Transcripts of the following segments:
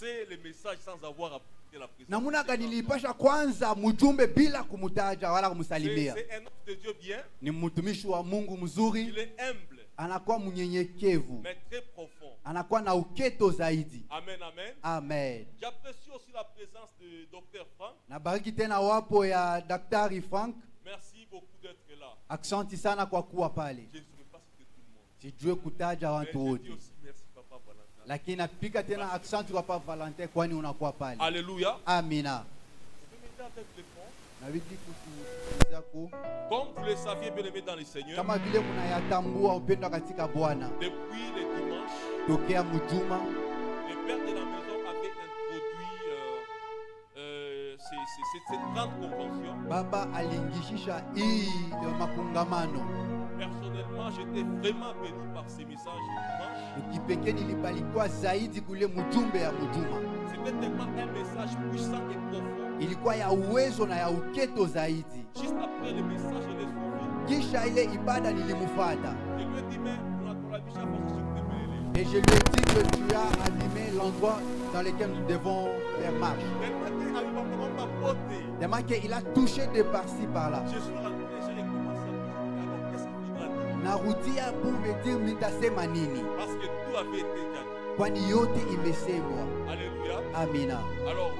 annoncer le message sans avoir apporté la présence. Namuna gani nilipasha kwanza mjumbe bila kumtaja wala kumsalimia. C'est un homme de Dieu bien. Ni mtumishi wa Mungu mzuri. Il est humble. Anakuwa mnyenyekevu. Mais très profond. Anakuwa na uketo zaidi. Amen, amen. Amen. J'apprécie aussi la présence de Dr. Frank. Nabariki tena wapo ya Daktari Frank. Merci beaucoup d'être là. Aksanti sana kwa kuwa pale. Je ne sais pas si c'est tout le monde. Sijue kutaja watu Mais je wote. dis aussi merci Papa Valentin. Lakini napika tena aksanti kwa Papa Valentin kwani unakuwa pale. Alléluia. Amina. Vous pouvez mettre la tête de fond. Nabidi kusikiza ku Comme vous le saviez, bien aimé dans le Seigneur, kama vile mnayatambua upendo katika Bwana. depuis le dimanche, Tokea mjuma le père de la maison avait introduit cette grande convention. baba aliingishisha hii makungamano. Personnellement, j'étais vraiment béni par ces messages dimanche. Kipekee nilibarikiwa zaidi kule mjumbe ya mjuma. C'était tellement un message puissant et profond. Ilikuwa ya uwezo na ya uketo zaidi. Juste après le message, je l'ai suivi. Kisha ile ibada nilimfuata. Je lui ai dit, mais on a ton habit, Et je lui ai dit que tu as animé l'endroit dans lequel nous devons faire marche. Tellement qu'il a touché de par-ci par-là. Je suis rentré, j'ai commencé à alors qu'est-ce qu'il a dit? Narudia pour me dire mitasema nini. Parce que tout avait été dit. Kwani yote imesemwa. Alléluia. Amina. Alors,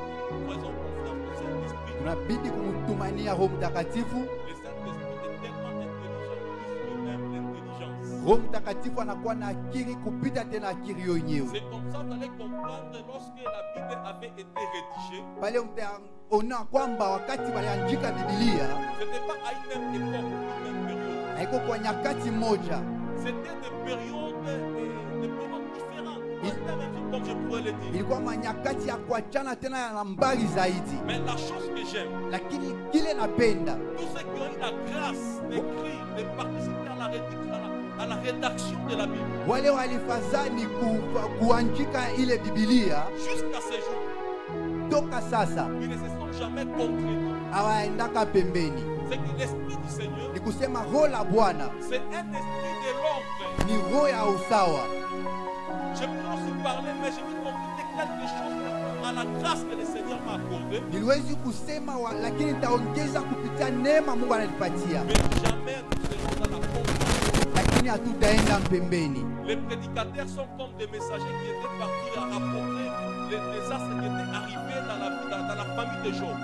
faisons confiance au Saint-Esprit. Tunabidi kumtumania Roho Mtakatifu. Le Saint-Esprit est tellement intelligent, plus lui-même l'intelligence. Roho Mtakatifu anakuwa na akili kupita tena akili yenyewe. C'est comme ça que vous allez comprendre lorsque la Bible avait été rédigée. Pale mtaona kwamba wakati waliandika Biblia Ce n'était pas à une même époque, une même période. haiko kwa nyakati moja. C'était des périodes différentes. C'était même comme je pourrais le dire. Ilikuwa manyakati ya kuachana tena na mbali zaidi. Mais la chose que j'aime, Lakini kile napenda tous ceux qui ont eu la grâce d'écrire, de participer à la rédaction de la Bible, wale walifazani kuandika ile Biblia jusqu'à ce jour, toka sasa ils ne se sont jamais contredits. hawaendaka pembeni. C'est que l'Esprit du Seigneur, Ni kusema roho la Bwana c'est un esprit de l'ordre. ni roho ya usawa. Je peux aussi parler, mais je vais compléter quelque chose à la grâce que le Seigneur m'a accordée. Niliwezi kusema lakini nitaongeza kupitia neema Mungu ananipatia. Mais jamais nous serons dans la confusion. Lakini hatutaenda pembeni. Les prédicateurs sont comme des messagers qui étaient partis à rapporter les désastres qui étaient arrivés dans la famille de Job.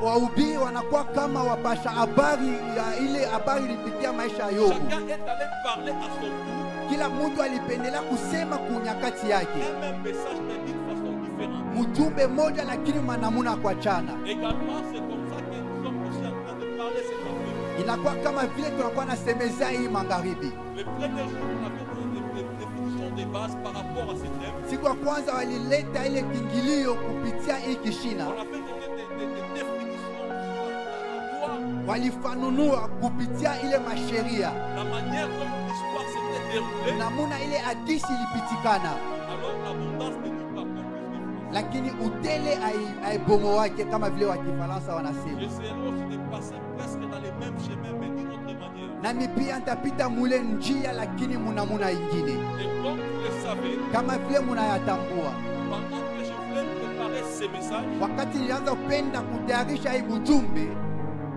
Wahubiri wanakuwa kama wapasha habari ya ile habari ilipitia maisha ya Yobu. Chacun est allé parler à son tour. Kila mtu alipendelea kusema kunyakati yake. Un même message mais d'une façon différente. Mjumbe moja lakini manamuna kuachana. Également, c'est comme ça que nous sommes aussi en train de parler cet après-midi. Inakuwa kama vile tunakuwa na semeza hii magharibi. Le premier jour, on avait donné des définitions de base par rapport à ce thème. Siku ya kwanza walileta ile kingilio kupitia hii kishina. On avait donné des définitions sur la loi, Walifanunua kupitia ile masheria. la manière dont l'histoire s'était déroulée. Namuna ile hadisi ilipitikana. Alors l'abondance ne dit pas qu'on puisse définir. Lakini utele aibomo wake kama vile wa Kifaransa wanasema. J'essaierai aussi de passer presque dans les mêmes chemins mais d'une autre manière. Nami pia nitapita mule njia lakini muna ingine. Et comme vous le savez, Kama vile munayatambua. pendant que je voulais préparer ces messages, Wakati nilianza kupenda kutayarisha hii ujumbe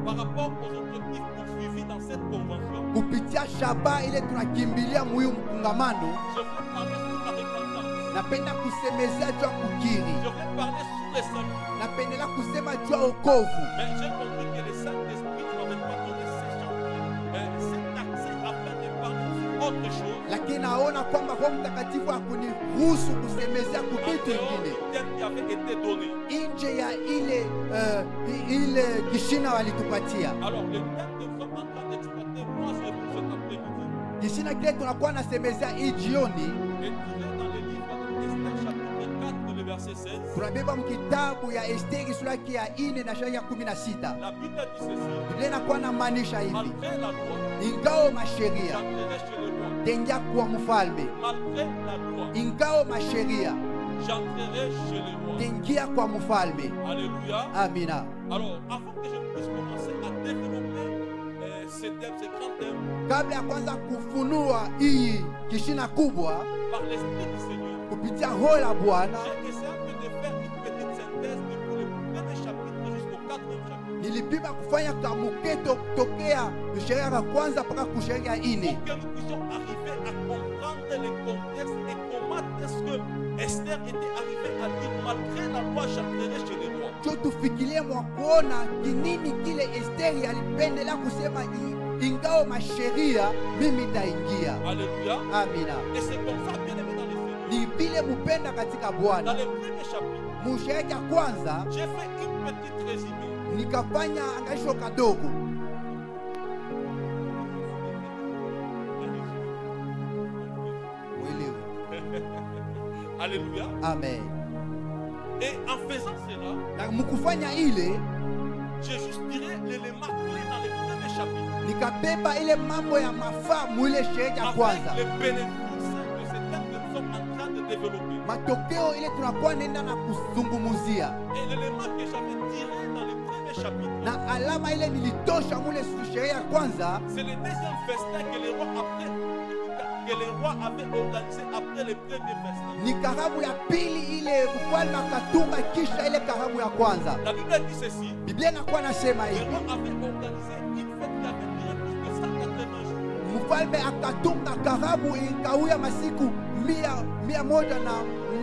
par rapport aux objectifs poursuivis dans cette convention, kupitia shaba ile tunakimbilia muhimu mkungamano, je voulais parler sur la repentance. napenda kusemezea juu ya kukiri. Je voulais parler sur les saluts. Napendela kusema juu ya wokovu. Mais j'ai compris que le Saint-Esprit ne m'avait pas donné cet accès afin de parler sur autre chose. Lakini naona kwamba Roho Mtakatifu hakuniruhusu kusemezea En kubitu dehors ingine du thème qui avait été donné. nje ya ile kishina walitupatia. Alors, le thème que nous sommes en train d'exploiter, moi, c'est pour cet après-midi. Kishina kile tunakuwa nasemezea hii jioni, Et trouvé dans le livre d'Esther, chapitre 4, le verset 16. tunabeba mkitabu ya Esteri sura yake ya 4 na shairi ya 16. La Bible dit ceci. Biblia inakuwa na maanisha hivi: Malgré la loi, ingao masheria j'entrerai chez le roi. tengia kuwa mfalme, Malgré la loi, ingao masheria j'entrerai chez le roi. tengia kwa mfalme. Alléluia. Amina. Alors, avant que je puisse commencer à développer ce thème, ce grand thème, Kabla ya kwanza kufunua hii kishina kubwa par l'Esprit du Seigneur, kupitia roho la Bwana. J'ai essayé un peu de faire une petite synthèse depuis le premier chapitre jusqu'au 4e chapitre. Nilipima kufanya kamuketo kutokea sheria ya kwanza mpaka kusheria ya ine, Pour que nous puissions arriver à comprendre le contexte et comment est-ce que Esther était arrivée à dire malgré la loi j'entrerai chez les rois. cho tufikirie mwa kuona kinini kile Esteri alipendelea kusema ingao masheria mimi nitaingia. Alléluia. Amina. Et c'est comme ça, bien aimé dans les Seigneurs. Ni vile mupenda katika Dans Bwana. le premier chapitre, Musheria ya kwanza j'ai fait une petite résumé. nikafanya angaisho kadogo. Mwelewe. Alléluia. Amen. Et en faisant cela, Na mukufanya ile j'ai juste tiré l'élément clé dans le premier chapitre. nikabeba ile mambo ya mafaa mwile sheria ya kwanza, Avec les bénéfices de ce thème que nous sommes en train de développer. matokeo ile tunakuwa nenda na kuzungumuzia, Et l'élément que j'avais tiré dans le premier chapitre, na alama ile nilitosha mule sheria ya kwanza c'est le deuxième festin que les rois avaient organisé après le premier festin. ni karamu ya pili ile mfalme akatunga kisha ile karamu ya kwanza. La Bible dit ceci. Biblia inakuwa nasema Les hivi, rois avaient organisé une fête qui avait duré plus de 180 jours. mfalme akatunga karamu ikauya masiku mia moja na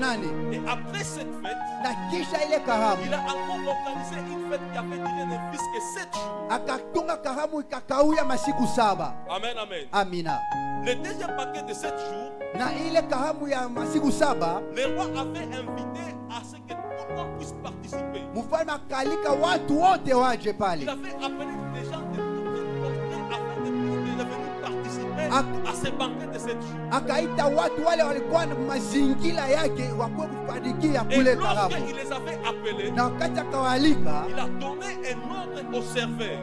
nane, Et après cette fête, na kisha ile karamu il a encore organisé une fête qui avait duré ne plus que 7 jours. akatunga karamu ikakauya masiku saba. Amen, amen. Amina. Le deuxième paquet de 7 jours, Na ile karamu ya masiku saba les rois avaient invité à ce que tout le monde puisse participer. mfalme akalika watu wote waje Il pale, avait appelé des gens de toutes les contrées afin de venir participer à ce banquet de 7 jours. akaita watu wale walikuwa na mazingira yake wakuwe kufanikia Et kule karamu, lorsqu'il les avait appelés, na wakati akawalika il a donné un ordre aux serveurs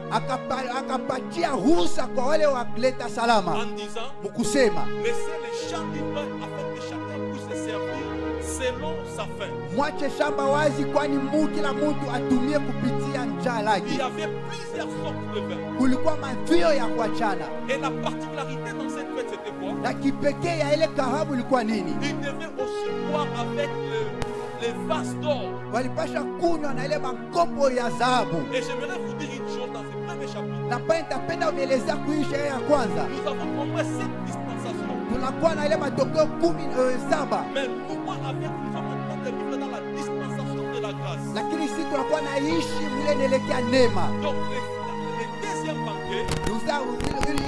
akapatia ruhusa kwa wale waleta salama en disant mkusema, laissez les champs libres afin que chacun puisse se servir selon sa faim. mwache shamba wazi, kwani kila mtu atumie kupitia njaa Il y lake. avait plusieurs sortes de vin. Kulikuwa mavio ya kuachana, Et la particularité dans cette fête, c'était quoi? na kipekee ya ile karamu ilikuwa nini? Il devait aussi boire avec les vases d'or. Walipasha kunywa na ile makopo ya dhahabu. Et j'aimerais vous dire une chose dans ce premier chapitre. Na pale nitapenda unielezea kuisha ya kwanza, Nous avons au moins 7 dispensations. tunakuwa na ile matokeo 17, Mais pourquoi avec nous sommes en train de vivre dans la dispensation de la grâce? lakini sisi tunakuwa naishi mule nelekea neema. Donc le deuxième banquet,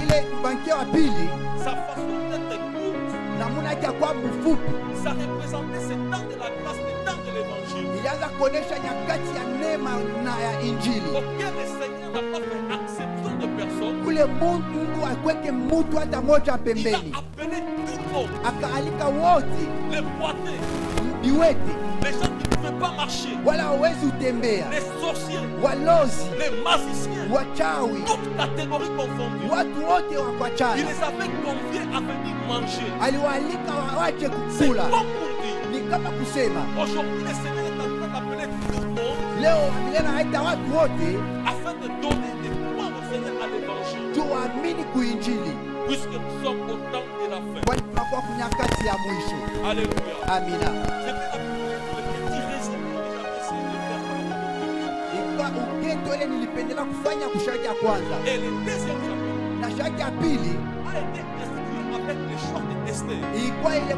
Ile bankia wa pili sa façon d'être courte, namuna yake kwa mfupi ça représentait ce temps de la grâce, le temps de l'évangile, ilianza kuonesha nyakati ya neema na ya injili, auquel le Seigneur n'a pas fait exception de personne. kule Mungu akweke mtu hata moja Il a pembeni, appelé tout le monde, akaalika wote, les boiteux, viwete les gens qui ne pouvaient pas marcher, wala hawezi utembea, les sorciers, walozi, les magiciens, wachawi, toutes catégories confondues. watu wote wa Il kuachana, les avait conviés à venir manger. aliwaalika waje C'est kukula. comme pour dire, Ni kama kusema aujourd'hui le Seigneur est en train d'appeler tout le monde leo Biblia inaita watu wote afin de donner des points au Seigneur à l'évangile, tuamini kuinjili, puisque nous sommes au temps de la fin. kwani tunakuwa kunyakati ya mwisho. Alléluia. Amina. C'était le petit résumé que j'avais essayé de faire par rapport au premier chapitre. Ikawa uketo ile nilipendela kufanya kushaki ya kwanza Et le deuxième chapitre na shaki ya pili a été institué avec le choix de Esther. ilikuwa ile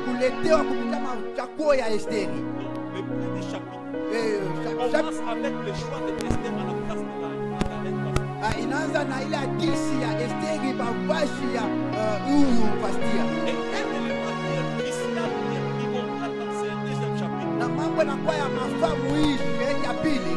kuletewa kupitia machaguo ya Esteri. Donc, le premier chapitre Shaki commence avec le choix de Esther à la place de la reine Vasti. inaanza na ile hadisi ya Esteri babashi ya huyu Vastia, Et un élément qui est crucial, qui est primordial dans ce deuxième chapitre, na mambo yanakuwa ya mafamu hii sheki ya pili,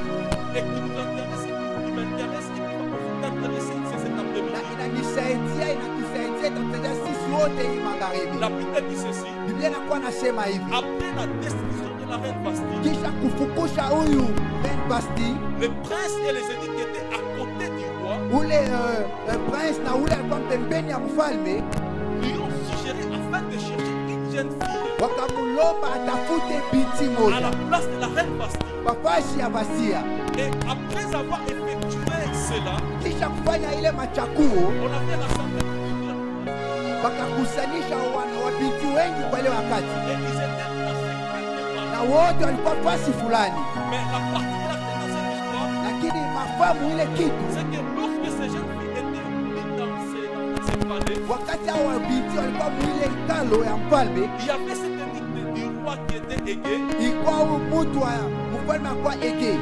et qui nous intéresse, qui m'intéresse et qui va vous intéresser, c'est cet na après-midi. inatusaidia itatusaidia sisi wote hii magharibi. La Bible dit ceci. Biblia inakuwa nasema hivi, Après la destitution de la reine Vasti, kisha kufukusha huyu Ben Basti, les princes et les élites qui étaient à côté du roi ule prince na ule alikuwa pembeni ya mfalme, lui ont suggéré afin de chercher une jeune fille wakamulomba atafute binti à moja la place de la reine Vasti. papashi ya Vastia. Et après avoir effectué cela, Kisha kufanya ile machakuo, on a fait l'assemblée publique. wakakusanisha wabinti wengi kwa ile wakati, et ils étaient passés quelque part. na wote walikuwa fasi fulani, Mais la particularité dans cette histoire, lakini mafamu ile kitu, c'est que lorsque ces jeunes filles étaient mises dans ces palais, wakati hao wabinti walikuwa mwile ikalo ya mfalme, il y avait cette énigme du roi qui était Égé, ilikuwa huyu mtu wa mfalme akuwa Ege,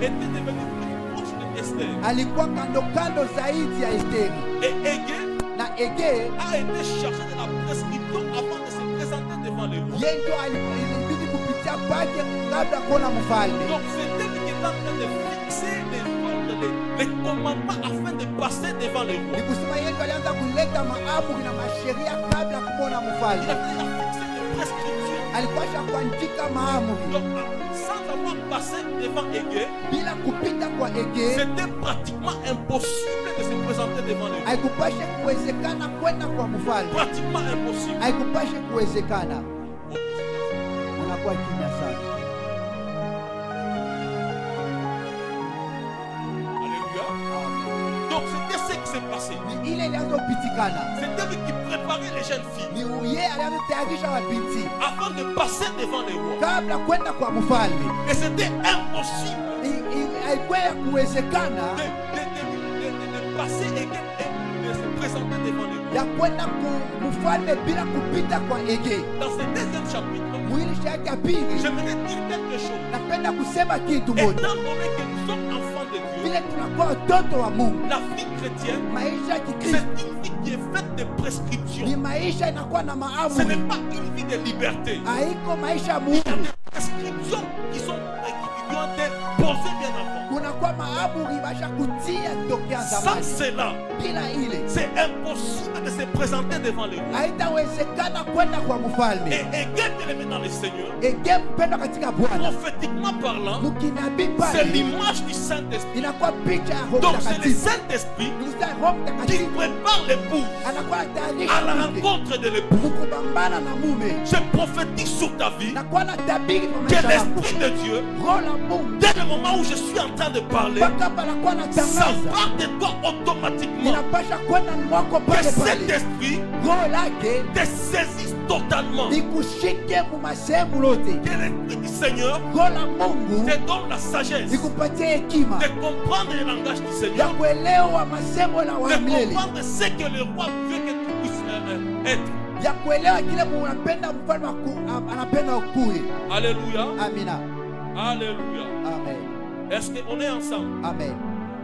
était devenu plus proche de Esther. alikuwa kando kando zaidi ya Esteri, Et Égé na Ege a été chargé de la prescription avant de se présenter devant les rois. yeye ndio ilibidi kupitia kwake kabla kuona mfalme. Donc c'était lui qui était en train de fixer les ordres, les commandements afin de passer devant les rois. Ni kusema yeye ndio alianza kuleta maamri na masheria kabla kumwona Il mfalme. a fixé des prescriptions. Alikuwa kuandika maamri Donc sans avoir passé devant Égé, bila kupita kwa Ege, c'était pratiquement impossible de se présenter devant les rois. haikupashe kuwezekana kwenda kwa mfalme, Pratiquement impossible. haikupashe kuwezekana. Unakuwa kimya sana. Alléluia. Donc c'était ce qui s'est passé. Ni ile ilianza kupitikana, C'était lui qui préparait les jeunes filles ni yeye alianza tayarisha wabinti afin de passer devant les rois. kabla kwenda kwa mfalme. Et c'était impossible Haikuwa kuwezekana de passer et de se présenter devant les rois. ya kwenda kwa mfalme bila kupita kwa Ege. Dans ce deuxième chapitre, Mwili shaka pili, j'aimerais dire quelque chose. napenda kusema kitu moja. Étant donné que nous sommes enfants de Dieu, Vile tunakuwa watoto wa Mungu, la vie chrétienne, maisha ya c'est Kikristo une vie qui est faite de ni prescriptions. maisha inakuwa na Ce maamri, n'est pas une vie de liberté. haiko maisha ya Il y a Mungu. des prescriptions qui ont été posées bien avant. Kunakuwa maamri basha kutia tokea Sans zamani. cela, Bila ile c'est impossible de se présenter devant les rois. haitawezekana kwenda kwa Et mfalme. Égé bien-aimé dans le Seigneur, Ege mpendwa katika Bwana, prophétiquement parlant, mukinabii c'est pale l'image du Saint-Esprit. inakuwa picha ya Roho Donc c'est le Mtakatifu. Saint-Esprit Ni Roho qui Mtakatifu prépare l'épouse anakuwa à la anatayarisha mke rencontre de l'époux. mukupambana na mume, Je prophétise sur ta vie nakuwa na tabiri kwa que maisha yako. l'Esprit de Dieu, Roho la Mungu dès le moment où je suis en train de parler, mpaka hapa nakuwa natangaza, s'empare de toi automatiquement. inapasha kwenda mwako Que pale cet pale, esprit roho lake te saisisse totalement. ikushike mu masehemu lote. Que l'Esprit du Seigneur Roho la Mungu te donne la sagesse ikupatie hekima de comprendre le langage du ya Seigneur, kuelewa masemo la wa de milele, comprendre ce que le roi veut que tu puisses être. ya kuelewa kile unapenda mfalme anapenda ukuwe. Alléluia. Amina, Alléluia. amen, Est-ce qu'on est ensemble? amen.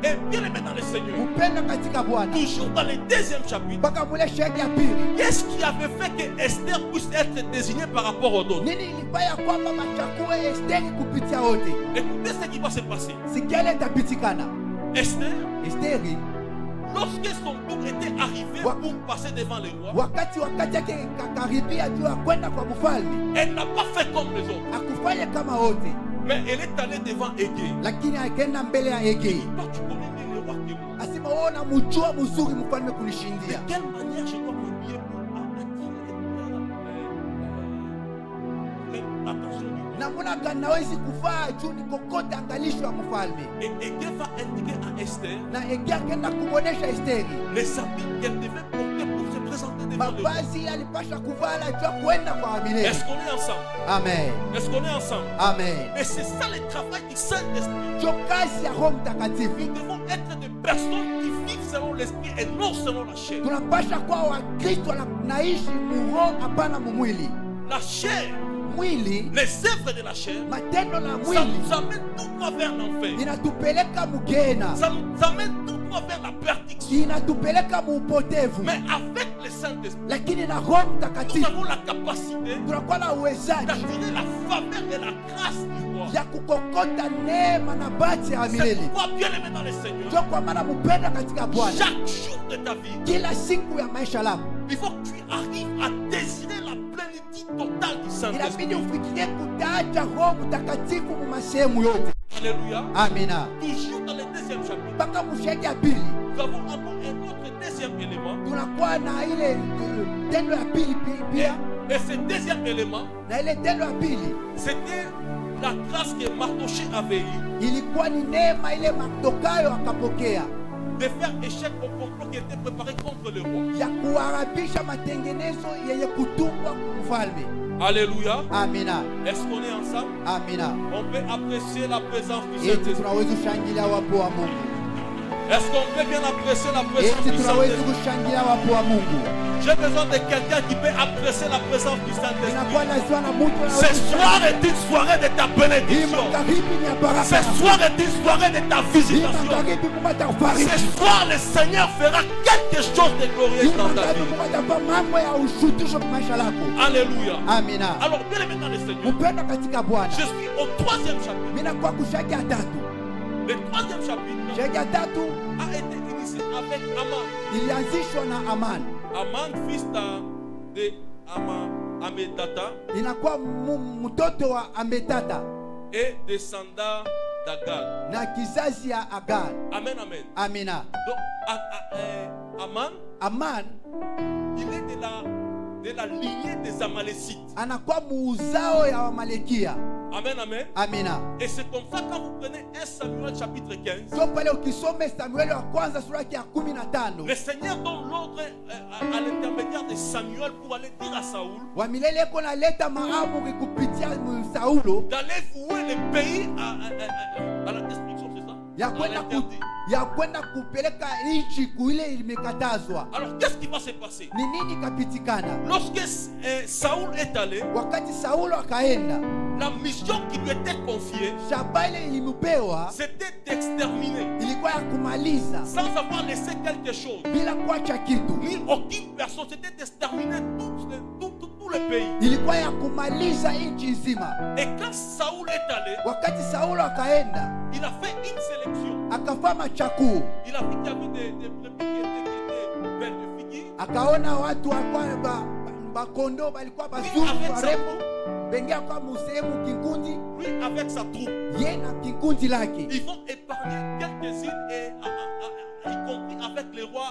Et bien aimé dans le Seigneur, Upendo katika Bwana, toujours dans le deuxième chapitre, mpaka mule shahidi ya pili. qu'est-ce qui avait fait que Esther puisse être désignée par rapport aux autres? Nini ilifanya kwamba machakuwe Esteri kupitia wote? Écoutez ce qui va se passer. Sikia ile itapitikana. Esther, Esteri lorsque son tour était arrivé Wa- pour passer devant les rois, wakati yake kakaribia juu ya kwenda kwa mfalme, elle n'a pas fait comme les autres, akufanya kama wote, mais elle est allée devant Égé. lakini akaenda mbele ya Ege. Toi, tu connais mieux le roi que moi. Asema wewe unamjua mzuri mfalme De kunishindia. quelle manière je dois m'habiller pour attirer l'attention du roi? Namna gani nawezi kuvaa juu ni kokote angalisho ya mfalme? Et Égé va indiquer à Esther Na Ege akaenda kumwonesha Esteri les habits qu'elle devait porter pour se présenter devant le roi. mavazi alipasha kuvala juu ya kwenda kwa milele. Est-ce qu'on est ensemble? Amen, Est-ce qu'on est ensemble? amen. Et c'est ça le travail du Saint-Esprit. Jo kazi ya Roho Mtakatifu. Nous devons être des personnes qui vivent selon l'esprit et non selon la chair. Tunapasha kuwa Wakristo naishi muroho, hapana mumwili. La chair, Mwili, les œuvres de la chair, matendo la ça mwili nous amène tout droit vers l'enfer. inatupeleka mugena, Ça nous amène tout droit vers la perdition. inatupeleka muupotevu. Mais avec le Saint-Esprit, Lakini na Roho nous Mtakatifu avons la capacité tunakuwa na uwezaji d'attirer la faveur et la grâce du roi. ya kukokota neema na bahati ya C'est milele. pourquoi, bien aimé dans le Seigneur, Ndio kwa maana mpenda katika Bwana, chaque jour de ta vie, kila siku ya maisha lako il faut que tu arrives à désirer la plénitude totale du Saint-Esprit. inabidi ufikirie kutaacha Roho Mtakatifu mu masehemu yote. Alléluia. Amina. Toujours dans le deuxième chapitre, Mpaka mshahidi ya pili nous avons encore un autre deuxième élément. tunakuwa na ile tendo ya pili pia, Et ce deuxième élément, na ile tendo ya pili c'était la grâce que Mardoché avait eue. ilikuwa ni neema ile Mardokayo akapokea. de faire échec au complot qui était préparé contre le roi. ya kuharabisha matengenezo yenye kutungwa kumfalme. Alléluia. Amina, Est-ce qu'on est ensemble? amina. On peut apprécier la présence du Eti Saint-Esprit. tunaweza kushangilia wapo wa Mungu. Est-ce qu'on peut bien apprécier la présence Eti du tunaweza Saint-Esprit? kushangilia wapo wa Mungu. J'ai besoin de quelqu'un qui peut apprécier la présence du Saint-Esprit. Inakuwa lazima na mtu Ce soir est une soirée de ta hii bénédiction. magharibi ni ya baraka. Ce soir est une soirée de ta Hii visitation. magharibi Mungu atakufariji. Ce soir, le Seigneur fera quelque chose de glorieux Hii dans ta magharibi vie. Mungu atafanya mambo ya ushutusho kwa maisha lako. Alléluia. Amina. Alors, bien aimé dans le Seigneur, Mpendwa katika Bwana, je suis au 3e chapitre. mimi nakuwa kushaki ya tatu. Le 3e chapitre Shaki ya tatu a été initié avec Aman. ilianzishwa na Amani. Aman, fils de Amedata Inakuwa mtoto wa Ametata et descendant d'Agag. na kizazi ya Agag. Amen, amen. Amina. Donc, Aman, Aman il est de la lignée des Amalécites. anakuwa muuzao ya Wamalekia. Amen, amen. Amina. Et c'est comme ça quand vous prenez 1 Samuel chapitre 15, So pale ukisome Samueli wa kwanza sura ya 15, le Seigneur donne l'ordre à l'intermédiaire de Samuel pour aller dire à Saoul wa milele iko naleta maamuri kupitia Saulo d'aller vouer le pays à la destruction, c'est ça? ya À kwenda l'interdit. ya kwenda kupeleka nchi kuile imekatazwa. Alors qu'est-ce qui va se passer? Ni nini kapitikana? Lorsque Saoul est allé, Wakati Saulo akaenda, la mission qui lui était confiée, shaba ile ilimupewa c'était d'exterminer, ilikuwa ya kumaliza sans avoir laissé quelque chose, bila kuacha kitu. ni aucune personne, c'était d'exterminer tout le pays. Ilikuwa ya kumaliza nchi nzima. Et quand Saoul est allé, Wakati Saulo akaenda, il a fait une sélection. akafama chakuo, Il a vu qu'il y avait des brebis qui étaient belles de figues. akaona watu walikuwa bakondo balikuwa Lui bazuri avec sa warembo, troupe, bengia kwa musehemu kikundi lui avec sa troupe, ye na kikundi lake, ils vont épargner quelques-unes, et y compris avec le roi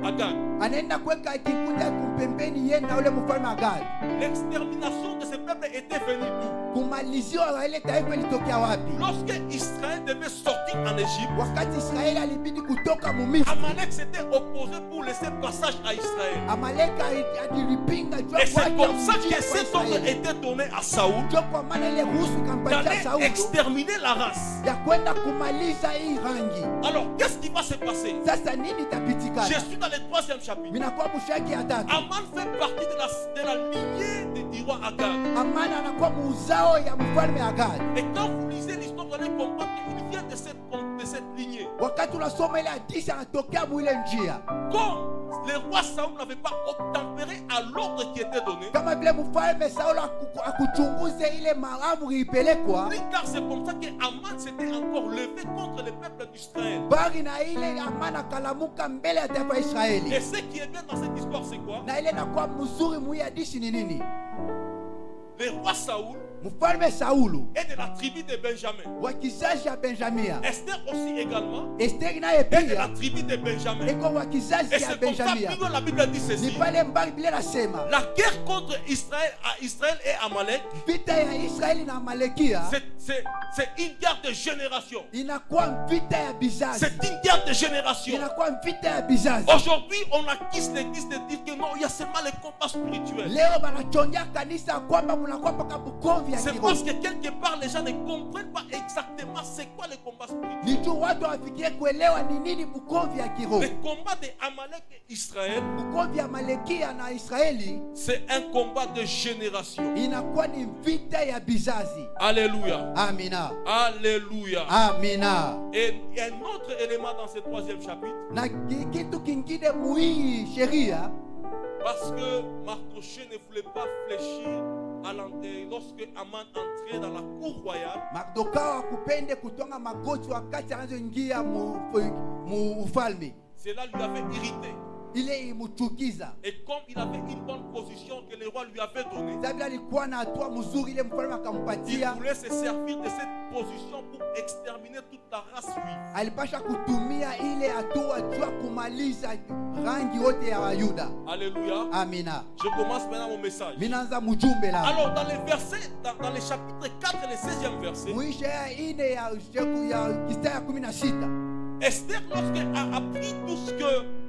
Agag. anaenda kuweka kikundi yake pembeni ye na ule mfalme Agag. L'extermination de ce peuple était venue d'où? Kumaliziwa wa ile taifa litokea wapi? Lorsque Israël devait sortir en Égypte, Wakati Israeli alibidi kutoka Mumisri, Amalek s'était opposé pour laisser passage à Israël. Amaleka alipinga juu Et c'est comme ça kuachia que kwa cet ordre Israeli. était donné à Saoul Ndio kwa maana ile ruhusu kampatia d'aller Saulo exterminer la race. ya kwenda kumaliza hii rangi. Alors, qu'est-ce qui va se passer? Sasa nini itapitikana? Je suis dans le 3e chapitre. Minakuwa mushaki ya tatu. Aman fait partie de la lignée du roi Agag. Amana anakuwa muuzao ya mfalme Agag. Et quand vous lisez l'histoire, vous allez comprendre qu'il vient de cette lignée. Wakati unasoma ile hadithi anatokea mwile njia, Comme le roi Saoul n'avait pas obtempéré à l'ordre qui était donné, kama vile mfalme Saulo akuchunguze ile maamri ipelekwa, plus tard c'est comme ça que Aman s'était encore levé contre le peuple d'Israël. bari na ile Amana kalamuka mbele ya taifa ya Et Israeli. ce qui est bien dans cette histoire, c'est quoi? Na ile nakuwa mzuri mwi hadithi ni nini? Le roi Saoul Mfalme Saulo est de la tribu de Benjamin. wa kizazi ya Benjamia, Esther aussi également Esteri naye est de pia la tribu de Benjamin. iko wa kizazi Et ya c'est comme ça Benjamia. que la Bible dit Ni ceci. pale mbali Biblia nasema La guerre contre Israël et Amalek, vita ya Israeli na Amalekia c'est une guerre de génération. inakuwa vita ya bizazi, C'est une guerre de génération. inakuwa vita ya bizazi. Aujourd'hui, on acquise l'église de dire que non, il y a seulement le combat spirituel. Leo banachongia kanisa kwamba mnakuwa mpaka bukomvi ya C'est kiroho. parce que quelque part, les gens ne comprennent pas exactement c'est quoi le combat spirituel. Ni tu watu wafikie kuelewa ni nini bukomvi ya kiroho. Le combat de Amalek et Israël, Bukomvi ya Malekia na Israeli c'est un combat de génération. inakuwa ni vita ya bizazi. Alléluia. Amina, Alléluia. amina. Et il y a un autre élément dans ce 3e chapitre. Na kitu kingine muhii sheria, Parce que Mardochée ne voulait pas fléchir lorsque Aman entrait dans la cour royale. Mardoka hakupende kutonga magoti wakati anazoingia mu ufalme. Cela lui avait irrité. Ile imuchukiza. Et comme il avait une bonne position que le roi lui avait donnée, Zabila alikuwa na hatua mzuri ile mfalme il akampatia. voulait se servir de cette position pour exterminer toute la race juive. Alipasha kutumia ile hatua jua kumaliza rangi yote ya Wayuda. Alléluia. Amina. Je commence maintenant mon message. Minaanza mjumbe la. Alors dans les versets, dans les chapitres 4 et le 16e verset, Mwisho ya ine ya kistaya 16. Esther, lorsqu'elle a appris tout ce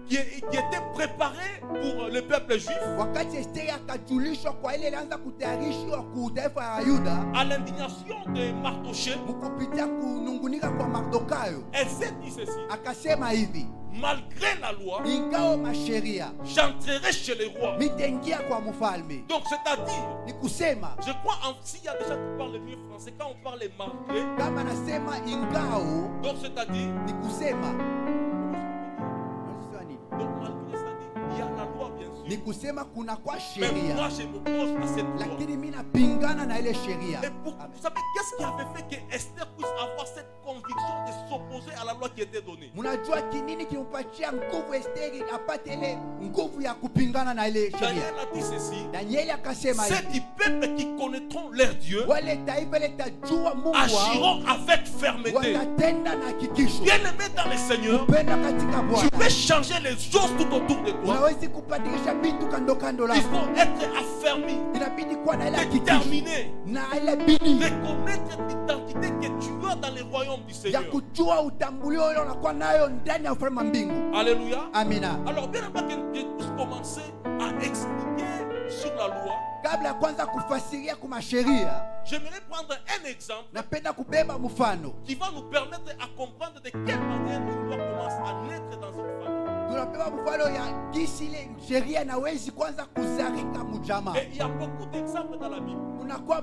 qui était préparé pour le peuple juif, wakati Esteri akajulishwa kwa ile ilianza kutayarishwa ku taifa ya Yuda, à l'indignation de Mardochée, mkupitia kunungunika kwa Mardokayo, elle s'est dit ceci: akasema hivi, malgré la loi, ingawa masheria j'entrerai chez les rois. mitaingia kwa mfalme. Donc c'est-à-dire, Ni kusema je crois, s'il y a des gens qui parlent mieux français, quand on parle malgré, kama nasema ingao, donc c'est-à-dire, ni kusema donc malgré, c'est-à-dire, il y a la loi bien ni sûr, kusema kuna kwa mais sheria, moi je m'oppose à cette loi. lakini mimi napingana na ile sheria. Et vous savez qu'est-ce qui avait fait que Esther puisse avoir cette conviction de s'opposer à la loi qui était donnée? Mnajua kinini kimpatia nguvu Esteri apate ile nguvu ya kupingana na ile sheria? Daniel a dit ceci: Danieli akasema hivi, c'est du peuple qui connaîtront leur Dieu, wale taifa litajua Mungu wao, agiront avec fermeté. watatenda na hakikisho. Bien-aimé dans le Seigneur, Upenda katika tu Bwana, peux changer les choses tout autour de toi. unawezi kubadilisha vitu kando kando Il lako. faut être affermi, Inabidi kuwa na ile hakikisho déterminé, na ile bidii reconnaître l'identité que tu as dans le royaume du ya Seigneur. kujua utambulio ule unakuwa nayo ndani ya ufalme wa mbingu. Alléluia. Amina. Alors, bien avant que je puisse commencer à expliquer sur la loi, Kabla ya kwanza kufasiria kwa sheria, j'aimerais prendre un exemple napenda kubeba mfano. qui va nous permettre à comprendre de quelle manière une loi commence à naître dans une famille. Tunabeba mfano ya jinsi ile sheria inawezi kwanza kuzarika mjamaa. Et il y a beaucoup d'exemples dans la Bible. Kunakuwa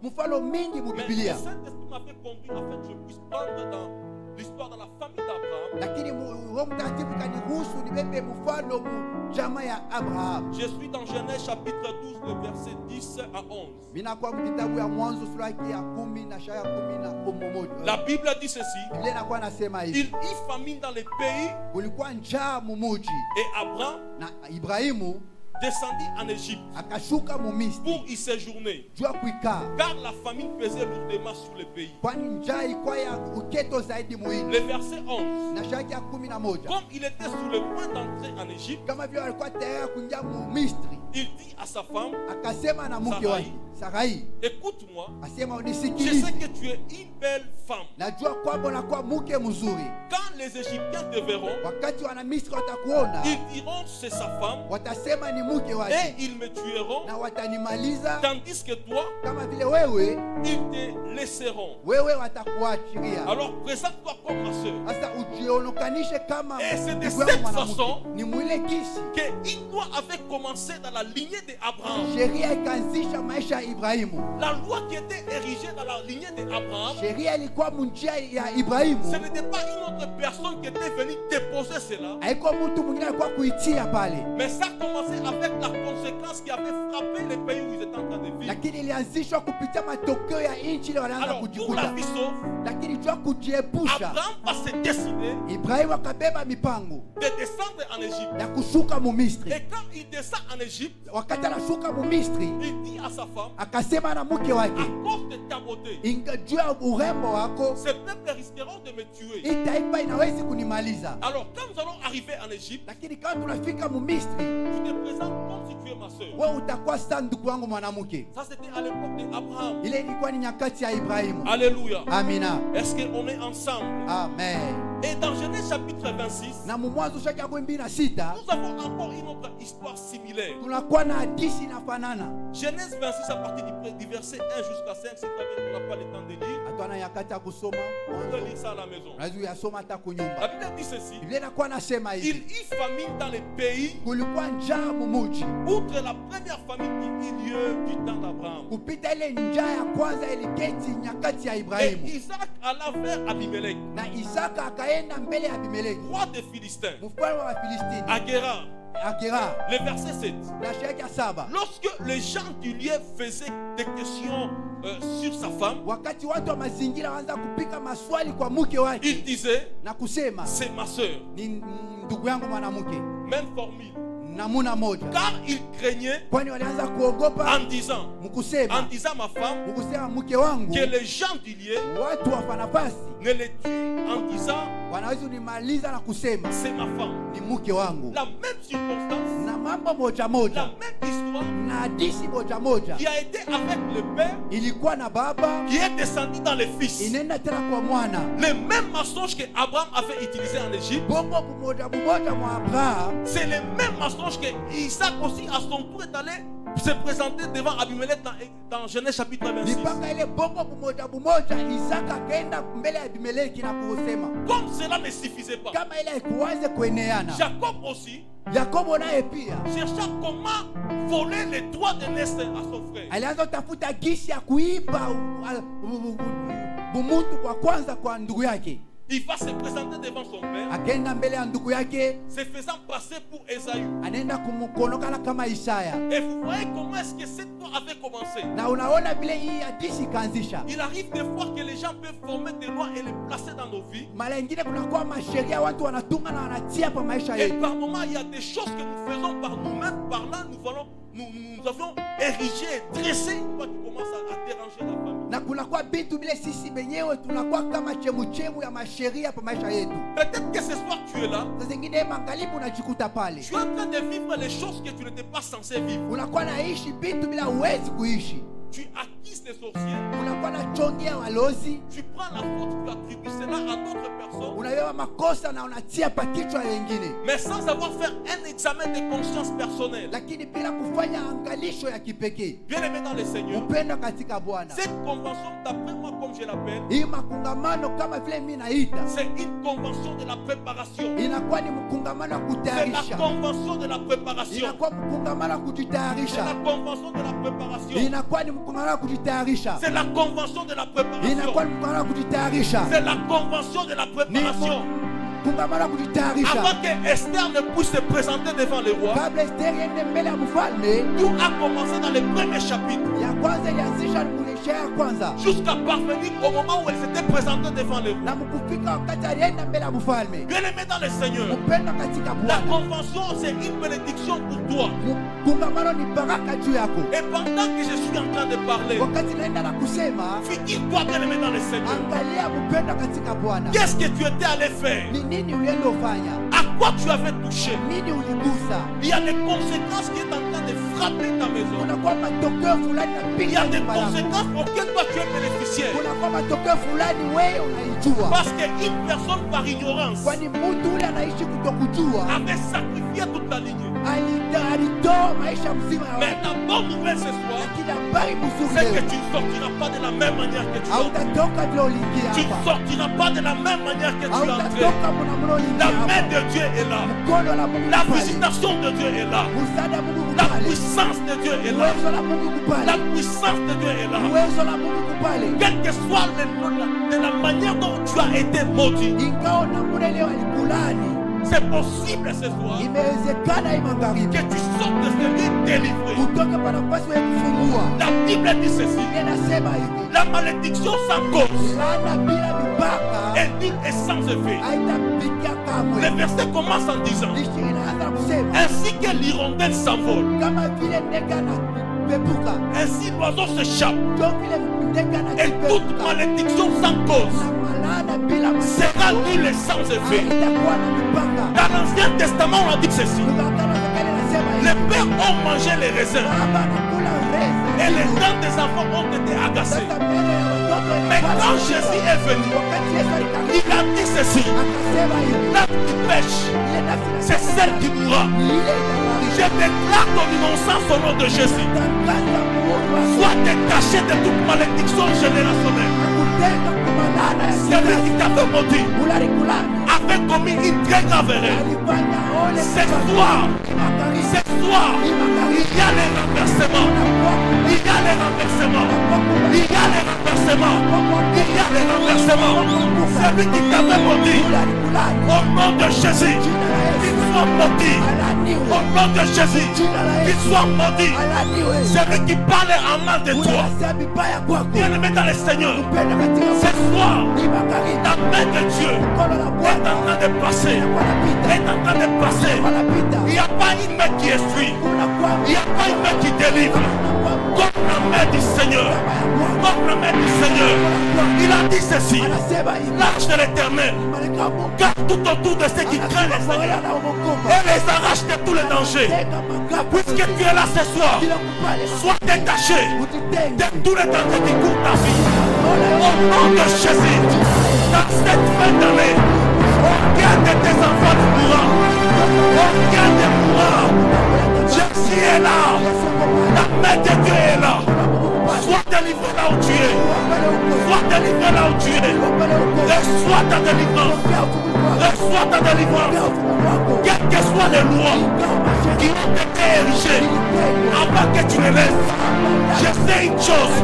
mfano mingi mu Mais le Biblia, Saint-Esprit m'a fait conduire afin que je puisse prendre dans l'histoire dans la famille d'Abraham. lakini Roho Mtakatifu kaniruhusu nibebe mfano mu jamaa ya Abraham. Je suis dans Genèse chapitre 12, le verset 10 à 11. Minakuwa mkitabu ya Mwanzo sura ya 10 na aya ya 11. La Bible dit ceci: Biblia inakuwa nasema il hivi, y famine dans les pays, kulikuwa njaa mu muji et Abraham na Ibrahimu descendit en Égypte akashuka mu Misri pour y séjourner, juu ya kuikaa, car la famine pesait lourdement sur le pays. kwani njaa ilikuwa ya uketo zaidi muhimu. Le verset 11: Na aya ya 11, comme il était sur le point d'entrer en Égypte, kama vile alikuwa tayari kuingia mu Misri, il dit à sa femme: akasema na mke wake Sarai, écoute-moi, asema je unisikilize, sais que tu es une belle femme. najua kwamba unakuwa mke mzuri. Quand les Égyptiens te verront, Wakati wana Misri watakuona, ils diront c'est sa femme, watasema ni mke et wake ils me tueront, na watanimaliza, tandis que toi, kama vile wewe ils te laisseront. watakuachilia. Alors présente-toi comme ma soeur. Sasa ujionokanishe kama Et c'est de ndugu yangu cette mwanamke. façon Ni mwile kisi qu'une loi avait commencé dans la lignée d'Abraham. sheria ikaanzisha maisha ya Ibrahimu. La loi qui était érigée dans la lignée d'Abraham, Sheria ilikuwa munjia ya Ibrahimu, ce n'était pas une autre personne qui était venue déposer cela, haikuwa mtu mwingine alikuwa kuitia pale, mais ça a commencé avec la conséquence qui avait frappé les pays où ils étaient en train de vivre. lakini ilianzishwa kupitia matokeo ya nchi ile wanaanza Alors, pour la kujikuta. vie sauve, Lakini jua kujiepusha, Abraham va se décider Ibrahimu akabeba mipango de descendre en Égypte. ya kushuka mu Misri. Et quand il descend en Égypte, Wakati anashuka mu Misri, il dit à sa femme: akasema na mke à wake, cause de ta beauté, juu ya urembo wako ces peuples risqueront de me tuer. hii taifa inawezi kunimaliza. Alors, quand nous allons arriver en Égypte, Lakini kama tunafika mu Misri, tu te présentes comme si tu es ma soeur. wewe utakuwa sasa ndugu wangu mwanamke. Ça, c'était à l'époque d'Abraham. Ile ilikuwa ni nyakati ya Ibrahimu. Alléluia. Amina. Est-ce qu'on est ensemble? Amen. Et dans Genèse chapitre 26, Na mu Mwanzo sura ya 26 nous avons encore une autre histoire similaire. tunakuwa na hadithi inafanana. Genèse 26 à partir du verset 1 jusqu'à 5, si on n'a pas le temps de lire, Hatuna nyakati ya kusoma, on peut lire ça à la maison. unaweza uyasoma hata La kunyumba. Bible dit ceci: Biblia inakuwa nasema il hivi, y famine dans les pays, kulikuwa njaa mu muji, outre la première famine qui eut lieu du temps d'Abraham. kupita ile njaa ya kwanza iliketi nyakati ya Et Ibrahimu. Isaac alla vers Abimelech, Na Isaka akaenda mbele ya Abimeleki, roi des Philistins, mfalme wa Filistini, à Guérar. Agera. Le verset 7. Na aya ya 7, Lorsque les gens du lieu faisaient des questions sur sa femme, wakati watu wa mazingira waanza kupika maswali kwa mke wake il disait: na kusema c'est ma soeur. ni ndugu yangu mwanamke, Même formule. namuna moja, Car il craignait kwani walianza kuogopa en disant mkusema ma femme, mkusema mke wangu, que les gens du lieu watu wa nafasi ne le tuent en disant wanaweza kunimaliza na kusema c'est ma femme. ni mke wangu. La même circonstance Na mambo moja La moja même histoire na hadithi moja moja. qui a été avec le père, Ilikuwa na baba qui est descendu dans les fils. inaenda tena kwa mwana. Le même mensonge que Abraham avait utilisé en Égypte, Bongo bumoja bumoja mwa Abraham c'est le même mensonge que Isaac aussi à son tour est allé se présenter devant Abimelech dans Genèse chapitre 26. nipaka ile bongo bumoja bumoja Isaka akaenda mbele ya Abimeleki na kusema Comme cela ne suffisait pas, kama ile haikuanze kueneana. Jacob aussi Yakobo naye pia chercha comment voler les droits de naissance à son frère. alianza kutafuta gisi ya kuiba bumuntu kwa kwanza kwa ndugu yake. Il va se présenter devant son père, Akaenda mbele ya ndugu yake, se faisant passer pour Esaü. anaenda kumkonokana kama Isaya. Et vous voyez comment est-ce que cette histoire avait commencé. Na unaona vile hii hadithi ikaanzisha. Il arrive des fois que les gens peuvent former des lois et les placer dans nos vies. Mara nyingine kunakuwa masheria watu wanatunga na wanatia pa maisha Et yetu. par moments, il y a des choses que nous faisons par nous-mêmes. Par là, nous avions érigé, dressé une loi qui commence à déranger la famille. Na kunakuwa vitu vile sisi wenyewe tunakuwa kama chemuchemu ya masheria pa maisha yetu. Peut-être que ce soir tu es là, Saa zingine magharibi unajikuta pale. tu es en train de vivre les choses que tu n'étais pas censé vivre. Unakuwa naishi vitu bila uwezi kuishi. Tu acquises les sorciers, Unakuwa na chongia walozi. tu prends la faute, tu attribues cela à d'autres personnes, Unabeba makosa na unatia pa kichwa wengine. mais sans avoir fait un examen de conscience personnelle. Lakini bila kufanya angalisho ya kipekee. Bien aimé dans le Seigneur, Upendo katika Bwana. cette convention, d'après moi, comme je l'appelle, Hii makungamano kama vile mimi naita c'est une convention de la préparation. inakuwa ni mkungamano wa C'est la kutayarisha. convention de la préparation. Inakuwa mkungamano wa C'est kujitayarisha. la convention de la préparation. Inakuwa ni mkungamano wa kujitayarisha. C'est la convention de la préparation. Inakuwa ni mkungamano wa kujitayarisha. C'est la convention de la Ni préparation. mkungamano wa kujitayarisha. Avant que Esther ne puisse se présenter devant le roi, Kabla Esteri ende mbele ya mfalme, tout a commencé dans les premiers chapitres, ya kwanza ilianzisha kulisha ya kwanza. jusqu'à parvenir au moment où elle s'était présentée devant le roi. Na mkufika wakati alienda mbele ya mfalme. Bien aimé dans le Seigneur, Upendo katika la Bwana. convention c'est une bénédiction pour toi. Mkungamano ni baraka juu yako. Et pendant que je suis en train de parler, Wakati naenda na kusema, figure-toi bien aimé dans le Seigneur, angalia upendo katika Bwana. qu'est-ce que tu étais allé faire? Ni nini ulienda ufanya? À quoi tu avais touché? Nini uligusa? Il y a des conséquences qui sont en train de frapper ta maison. Kunakuwa matokeo fulani Il y napiga a des nyumba yako. conséquences auxquelles toi tu es bénéficiaire. Kunakuwa matokeo fulani wewe unaijua. Parce qu'une personne par ignorance Kwani mtu ule anaishi kutokujua avait sacrifié toute la lignée. alitoa maisha mzima ya Mais watu. la bonne nouvelle ce soir, Lakini habari mzuri c'est que leo, tu ne sortiras pas de la même manière que tu es entré. hautatoka vile uliingia Tu ne hapa. sortiras pas de la même manière que tu es entré. Hautatoka mnamna uliingia La main hapa. de Dieu est là. Mkono la Mungu La kupale. visitation de Dieu est là. Msaada wa Mungu La kupale. puissance de Dieu est là. Uwezo la Mungu kupale. La puissance de Dieu est là. Uwezo la Mungu kupale. Quelle que soit de la manière dont tu as été maudit, Ingawa namna ile walikulani, c'est possible ce soir imewezekana hii magharibi que tu sortes de ce lit délivré. kutoka kwa nafasi ya kufungua. La Bible dit ceci. Inasema hivi, La malédiction sans cause laana bila mipaka est nulle et sans effet. haitapiga kamwe. Le verset commence en disant: Ishirini inaanza kusema ainsi que l'hirondelle s'envole, kama vile ndege anapepuka, ainsi l'oiseau s'échappe, ndio vile ndege et toute anapepuka. malédiction sans cause Na laana bila sera nulle et sans effet. haitakuwa na mipaka. Dans l'Ancien Testament, on a dit ceci: Agano la Kale inasema hivi, les pères ont mangé les raisins baba anakula rezi et les dents des enfants ont été agacées. sasa mbele ya watoto Mais ilikuwa quand ni- Jésus est venu, wakati Yesu alikarudi il a dit ceci: akasema hivi, l'âme qui pêche, ile nafsi c'est celle qui mourra. ni ile Je itakuwa déclare ton innocence au nom de Jésus. tangaza Mungu wa Sois détaché de toute malédiction générationnelle. kutenga kwa laana ya Celui qui t'avait maudit ularikulani avait commis une très grave erreur. alifanya ole Ce soir, magharibi ce soir, il y a les renversements. Il y a les renversements. Il y a les renversements. Il y a les renversements. Celui qui t'avait maudit, au nom de Jésus, qu'il soit maudit. Au nom de Jésus, qu'il soit maudit. Celui qui parle en mal de toi, bien-aimé dans le Seigneur, ce soir, la main de Dieu est en train de passer. Est en train de passer. Il n'y a pas une main qui instruit. Il n'y a pas une main qui délivre. Comme main du Seigneur. Comme la main du Seigneur. Il a dit ceci. L'arche de l'Éternel. Car tout autour de ceux qui craignent le Seigneur. Et les arrache de tous les dangers. Puisque tu es là ce soir, sois détaché de tous les dangers qui courent ta vie. Au nom de Jésus, dans cette fin d'année, aucun de tes enfants ne mourra. Aucun ne mourra. Jésus est là. La main de Dieu est là. Sois délivré là où tu es. Sois délivré là où tu es. Reçois ta délivrance. Reçois ta délivrance. Quelles que soient les lois qui ont été érigées avant que tu ne laisses. Je sais une chose.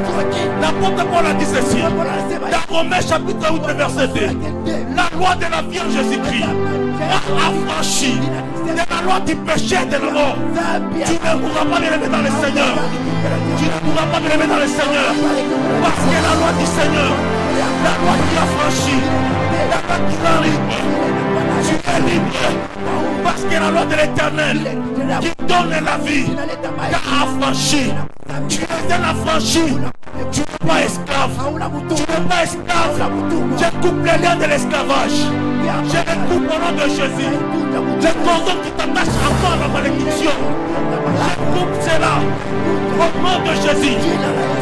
L'apôtre Paul a dit ceci. Dans Romains chapitre 8 verset 2. La loi de la Vierge Jésus-Christ a affranchi de la loi du péché et de la mort. Tu ne pourras pas me lever dans le Seigneur. Tu ne pourras pas me lever dans le Seigneur. Parce que la loi du Seigneur, la loi qui a franchi, la loi qui est libre. Tu es libre. Parce que la loi de l'Éternel qui donne la vie t'a affranchi. Tu es un affranchi. Tu n'es pas esclave. Tu n'es pas esclave. Je coupe les liens de l'esclavage. Je les coupe au nom de Jésus. Les cordons qui t'attachent encore à la malédiction. Je coupe cela au nom de Jésus.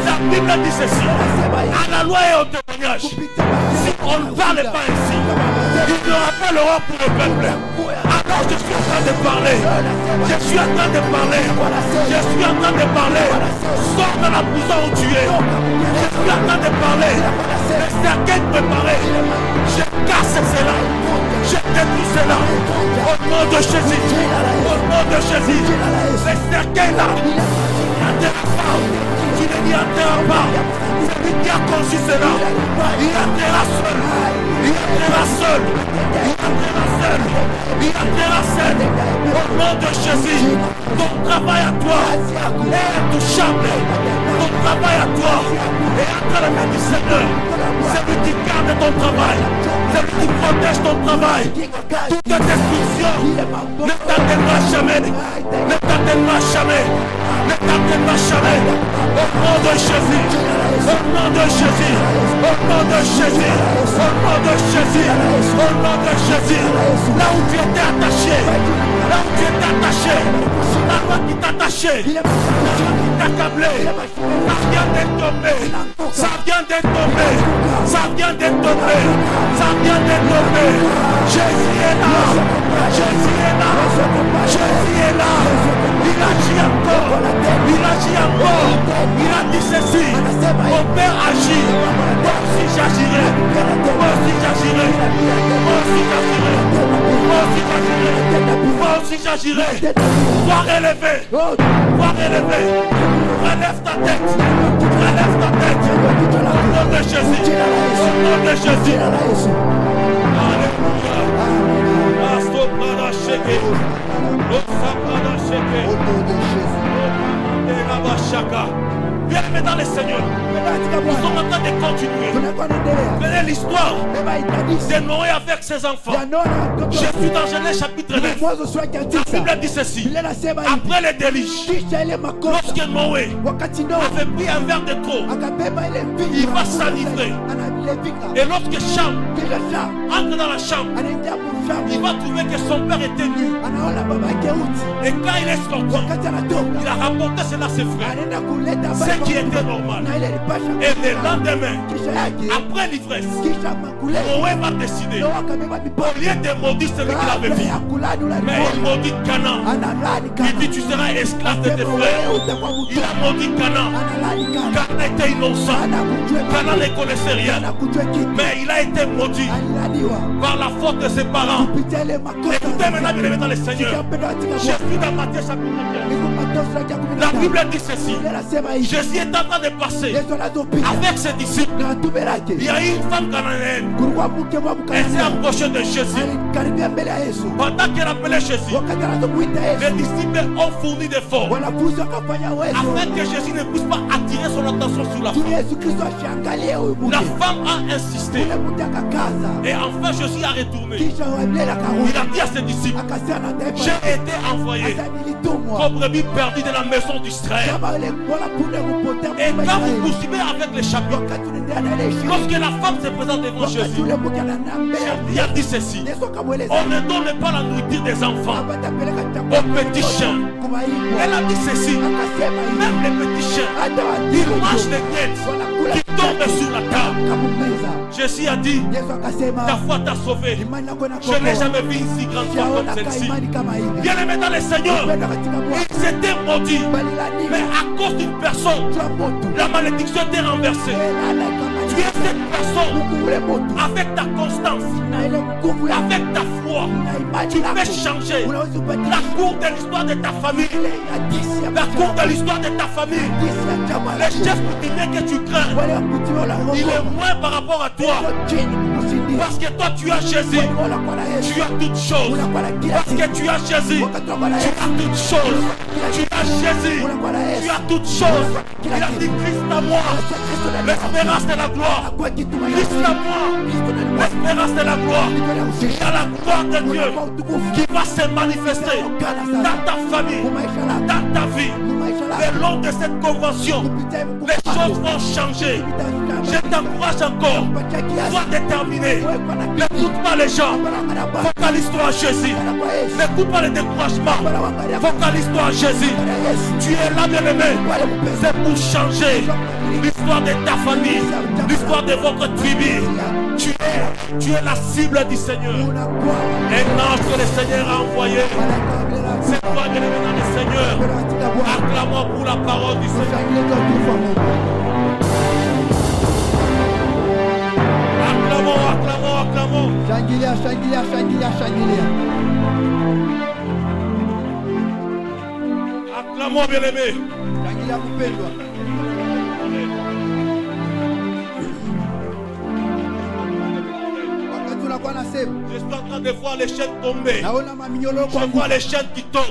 La Bible dit ceci. À la loi et au témoignage. Si on ne parle pas ainsi, il ne rappellera pour le peuple. Alors je suis en train de parler. Je suis en train de parler. Je suis en train de parler. Sors de la prison où tu es. Je suis en train de parler. Les cercueils préparés. Je casse cela. Je détruis cela. Au nom de Jésus. Au nom de Jésus. Les cercueils là. N'enterra pas. Tu ne n'y enterras pas. C'est lui qui a conçu cela. Il enterra seul. Il enterra seul. Il enterra seul. Il enterra seul. Au nom de Jésus. Ton travail à toi est intouchable. Ton travail à toi est entre la main du Seigneur. C'est lui qui garde ton travail. C'est lui qui protège ton travail. Toute destruction ne t'atteindra jamais. Ne t'atteindra jamais. Ne t'atteindra jamais. Au nom de Jésus. Au nom de Jésus. Au nom de Jésus. Au nom de Jésus. Au nom de Jésus. Là où tu étais attaché. Là où tu étais attaché. La loi qui t'attachait. La loi qui t'accablait. Ça vient de tomber. Ça vient de tomber. Ça vient de tomber. Ça vient de tomber. Jésus est là. Jésus est là. Jésus est là. Il agit encore. Il agit encore. Il a dit ceci. Mon Père agit. Moi aussi j'agirai. Moi aussi j'agirai. Moi aussi j'agirai. Moi aussi j'agirai. Moi aussi j'agirai. Sois relevé. Sois relevé. Relève ta tête. Relève ta tête. Au nom de Jésus. Au nom de Jésus. Alléluia. Astoprada sheke. Osaprada sheke. Au nom de Jésus. Bien aimé dans le Seigneur, nous sommes en train de continuer. Venez l'histoire de Noé avec ses enfants. Je suis dans Genèse chapitre 9. La Bible dit ceci. Après les déluges, lorsque Noé avait pris un verre de trop, il va s'enivrer. Et lorsque Cham entre dans la chambre, il va trouver que son père était nu. Et quand il est sorti, il a rapporté cela à ses frères. Ce qui était normal. Et le lendemain, après l'ivresse, Noé va décider. Au lieu de maudire celui qui l'avait vu, mais il maudit Canaan. Il dit tu seras esclave de tes frères. Il a maudit Canaan. Canaan était innocent. Canaan ne connaissait rien. Mais il a été maudit par la faute de ses parents. Écoutez maintenant, bien aimé dans le Seigneur. Je suis dans Matthieu chapitre 15. La Bible dit ceci. Jésus est en train de passer avec ses disciples. Il y a eu une femme cananéenne. Elle s'est approchée de Jésus. Pendant qu'elle appelait Jésus, les disciples ont fourni des efforts afin que Jésus ne puisse pas attirer son attention sur la femme. La femme a insisté. Et enfin Jésus a retourné. Il a dit à ses disciples, j'ai été envoyé comme brebis perdu de la maison d'Israël. Et quand vous poursuivez avec les champions, lorsque la femme se présente devant Jésus, il a dit ceci: on ne donne pas la nourriture des enfants aux petits chiens. Elle a dit ceci: même les petits chiens, ils mangent les miettes qui tombent sur la table. Jésus a dit, ta foi t'a sauvé. Je n'ai jamais vu une si grande foi comme celle-ci. Bien aimé dans le Seigneur, il s'était maudit, mais à cause d'une personne, la malédiction était renversée. Tu es cette personne avec ta constance, avec ta foi. Tu peux changer la cour de l'histoire de ta famille, la cour de l'histoire de ta famille. Le chef coutumier que tu crains, il est moins par rapport à toi. Parce que toi tu as Jésus, tu as toutes choses. Parce que tu as Jésus, tu as toutes choses. Tu as Jésus, tu as toutes choses. Il a dit Christ à moi, l'espérance de la gloire. Christ à moi, l'espérance de la gloire. Il y a la gloire de Dieu qui va se manifester dans ta famille, dans ta vie. Le long de cette convention, les choses vont changer. Je t'encourage encore. Sois déterminé. N'écoute pas les gens. Focalise-toi à Jésus. N'écoute pas le découragement. Focalise-toi à Jésus. Tu es là, bien-aimé. C'est pour changer l'histoire de ta famille, l'histoire de votre tribu. Tu es la cible du Seigneur. Un ange que le Seigneur a envoyé. C'est toi, bien-aimé dans le Seigneur. Acclamons pour la parole du Seigneur. Acclamons. Shangilia. Acclamons, bien-aimé. Shangilia kupendwa. Je suis en train de voir les chaînes tomber. Je vois les chaînes qui tombent.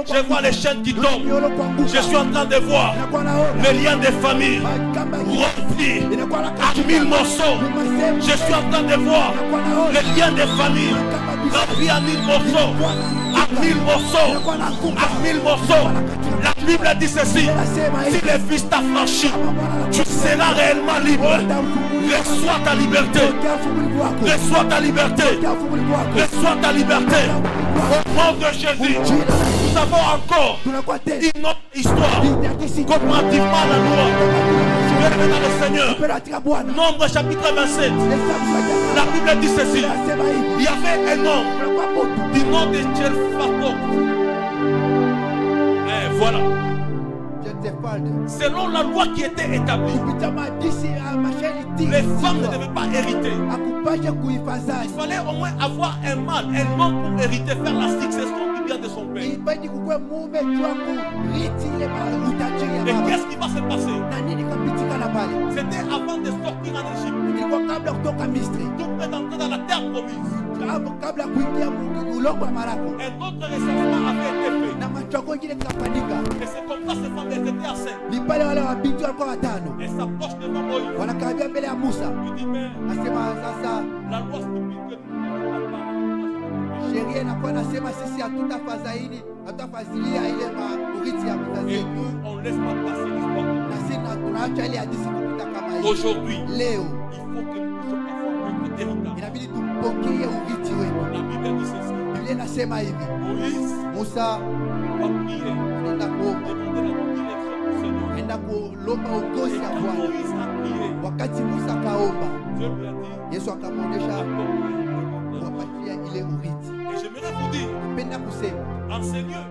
Je vois les chaînes qui tombent. Je suis en train de voir les liens de famille rompus à 1000 morceaux. Je suis en train de voir les liens de famille rompus à 1000 morceaux. À 1000 morceaux. À 1000 morceaux. La Bible dit ceci: si le Fils t'a franchi, tu seras réellement libre. Reçois ta liberté. Reçois ta liberté. Reçois ta liberté. Au nom de Jésus, nous avons encore une autre histoire comparativement à la loi. Bien-aimé dans le Seigneur, Nombre chapitre 27, la Bible dit ceci: il y avait un homme du nom de Tchelfatok. Et voilà. Selon la loi qui était établie, les femmes ne devaient pas hériter. Il fallait au moins avoir un mâle, un homme pour hériter, faire la succession du bien de son père. Et qu'est-ce qui va se passer? C'était avant de sortir en Égypte. Tout près d'entrer dans la terre promise. Un autre recensement avait été fait. Et c'est comme ça que ces femmes étaient enceintes. Et s'approchent devant Moïse. Il dit, mais la loi stipule que sheria inakuwa nasema sisi hatutafazaini urithi ya mzazi. Et nous, on ne laisse pas passer l'histoire. Na sisi tunaacha ile hadithi kupita kama hiyo. Aujourd'hui, leo il faut que nous puissions avoir notre héritage. Inabidi tupokee urithi wetu. La Bible dit ceci. Biblia inasema hivi. Musa va prier. anaenda kuomba. Demander la direction du Seigneur. Anaenda kulomba uongozi wa Bwana. Moïse a prié. Wakati Musa kaomba, Dieu lui a dit, Yesu akamwonyesha wapatia ile urithi. et j'aimerais vous dire, Napenda kusema en ce lieu,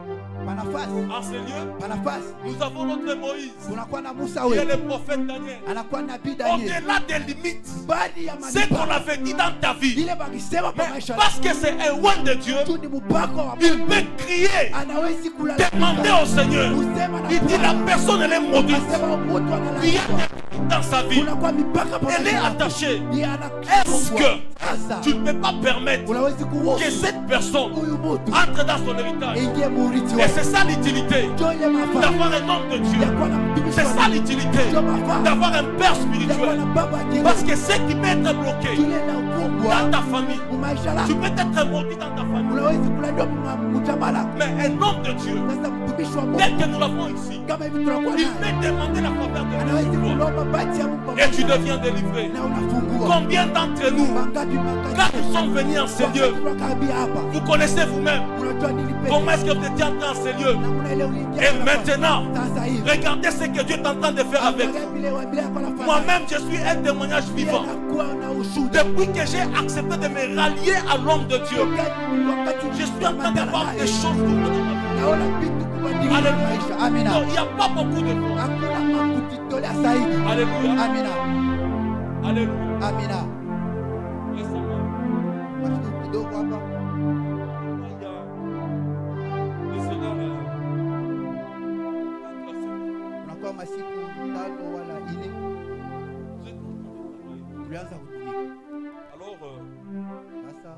nous avons notre Moïse, tunakuwa na Musa qui est wetu, le prophète Daniel. anakuwa nabii Daniel. Au-delà des limites, Bali ya ce qu'on avait dit dans ta vie, ile bakisema kwa mais maisha parce que c'est un roi de Dieu, tu ni mpako wa il peut crier, anawezi kula demander au Seigneur. Il dit la personne elle est maudite. Anasema mtu Il y a analala. des dans sa vie. Kunakuwa mipaka pa Elle est maisha yako. attachée. Est-ce Est-ce que tu ne peux pas permettre que cette personne entre dans son héritage? Et c'est ça l'utilité d'avoir un homme de Dieu. C'est ça l'utilité d'avoir un père spirituel. Parce que ce qui peut être bloqué dans ta famille, tu peux être maudit dans ta famille. Mais un homme de Dieu, tel que nous l'avons ici, il peut demander la faveur de Dieu. Et tu deviens délivré. Combien d'entre nous, quand nous sommes venus en ces lieux, vous connaissez vous-même comment est-ce que vous étiez entré en ces lieux. Et maintenant, regardez ce que Dieu est en train de faire avec vous. Moi-même, je suis un témoignage vivant. Depuis que j'ai accepté de me rallier à l'homme de Dieu, je suis en train de voir des choses dans ma vie. Alléluia. Donc, il n'y a pas beaucoup de fois. Alléluia. Amina. Alléluia. Amina. Unakuwa masiku 5 wala 4 tulianza kutumika. Alors, Sasa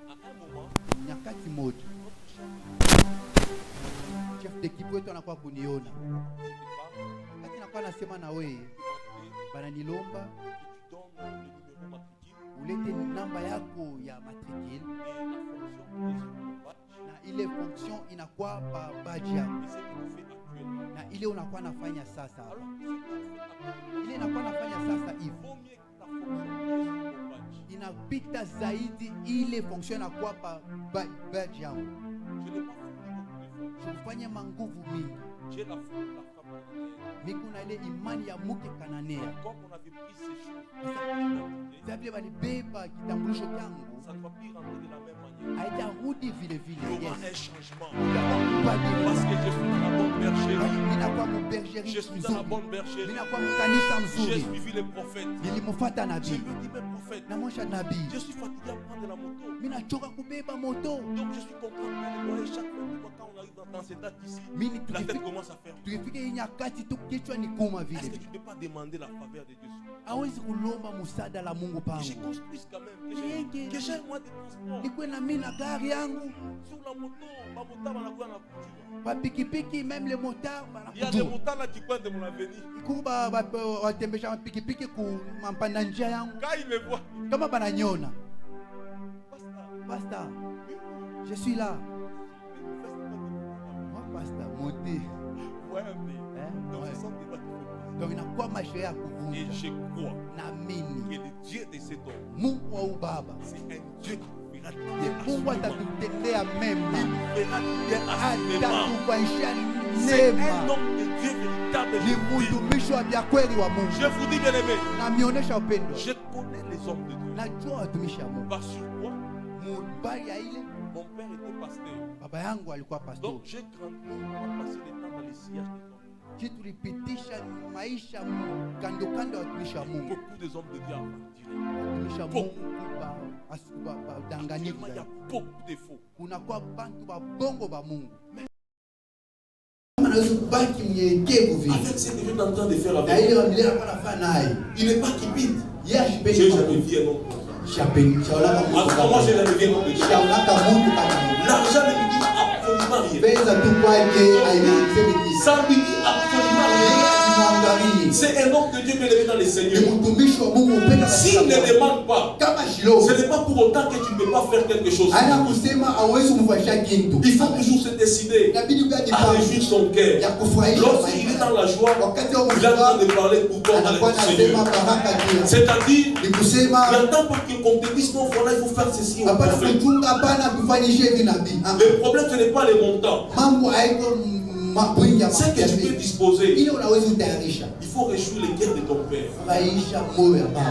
à un moment, nyakati moja chef d'équipe wetu anakuwa kuniona, wakati nakuwa nasema na wewe bananilomba ulete namba yako ya matricule na ile fonction inakuwa pa badge yako, na ile unakuwa nafanya sasa, ile inakuwa nafanya sasa hivi inapita zaidi ile fonction inakuwa pa badge yako. Kufanya manguvu mingi. Miku na ile imani ya muke Kananea. Vile walibeba kitambulisho changu. Haitarudi vile vile. Yes. Parce que je suis dans la bonne bergerie. Je suis dans la bonne bergerie. J'ai suivi les prophètes. Je me dis, mais prophète, je suis fatigué à prendre la moto. Donc je suis content de voir chaque fois quand on arrive dans cette date ici, la tête commence à faire. Est-ce que tu ne peux pas demander la faveur de Dieu? Que je construise quand même, que j'ai moins de transport. Sur la moto, ma moto va la pikipiki, même les motards, il y a des motards là qui pointent de mon avenir. Quand ils me voient, kama bananyona, pasteur, je suis là. Moi, pasteur, monté. Ouais, mais dans ce sens, donc il n'a pas marché à vous. Et je crois que le Dieu de cet homme, c'est un Dieu qui fera bien c'est un homme de Dieu véritable. Je vous dis bien aimé, je connais les hommes de Dieu. Parce que moi, mon père était pasteur. Donc j'ai grandi à passer le temps dans les sillages des hommes. Beaucoup des hommes de Dieu ont beaucoup. Actuellement, il y a beaucoup de faux. Avec ce que je suis en train de faire avec il n'est pas cupide. J'ai jamais vu un homme. Moi, j'ai jamais vu un homme. L'argent ne me dit absolument rien. Ça ne me dit absolument rien. C'est un homme de Dieu bien élevé dans les Seigneurs. S'il ne demande pas, ce n'est pas pour autant que tu ne peux pas faire quelque chose. Il faut toujours se décider à réjouir son cœur. Lorsqu'il est dans la joie, il a le temps de parler pour toi dans le Seigneur. C'est-à-dire, il n'attend pas qu'on te dise non, voilà, il faut faire ceci. Le problème, ce n'est pas les montants. C'est que tu peux disposer. Il faut réjouir les cœurs de ton père.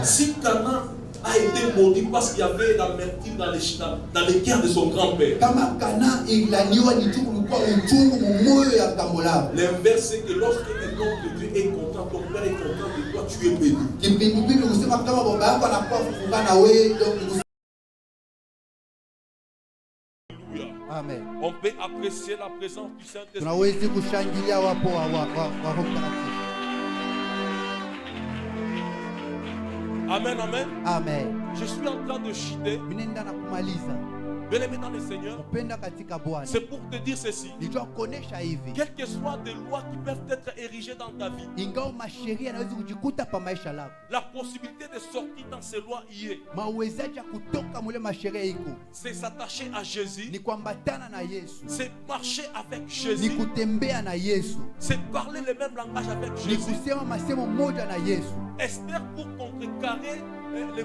Si Canaan a été maudit parce qu'il y avait l'amertume dans les cœurs de son grand-père. L'inverse, c'est que lorsque un homme de Dieu est content, ton père est content de toi, tu es béni. Amen. On peut apprécier la présence du Saint-Esprit. Amen, amen. Amen. Je suis en train de chuter. Minenda na kumaliza. Bien-aimé dans le Seigneur, Upenda katika Bwana. c'est pour te dire ceci. Nijua kuonesha hivi. Quelles que soient des lois qui peuvent être érigées dans ta vie, Ingawa masheria yanaweza kujikuta pa maisha lako. la possibilité de sortir dans ces lois y est. Mawezaji ya kutoka mule masheria iko. C'est s'attacher à Jésus. Ni kuambatana na Yesu. C'est marcher avec Ni Jésus. kutembea na Yesu. C'est parler le même langage avec Ni Jésus. kusema masemo moja na Yesu. Esther, pour contrecarrer les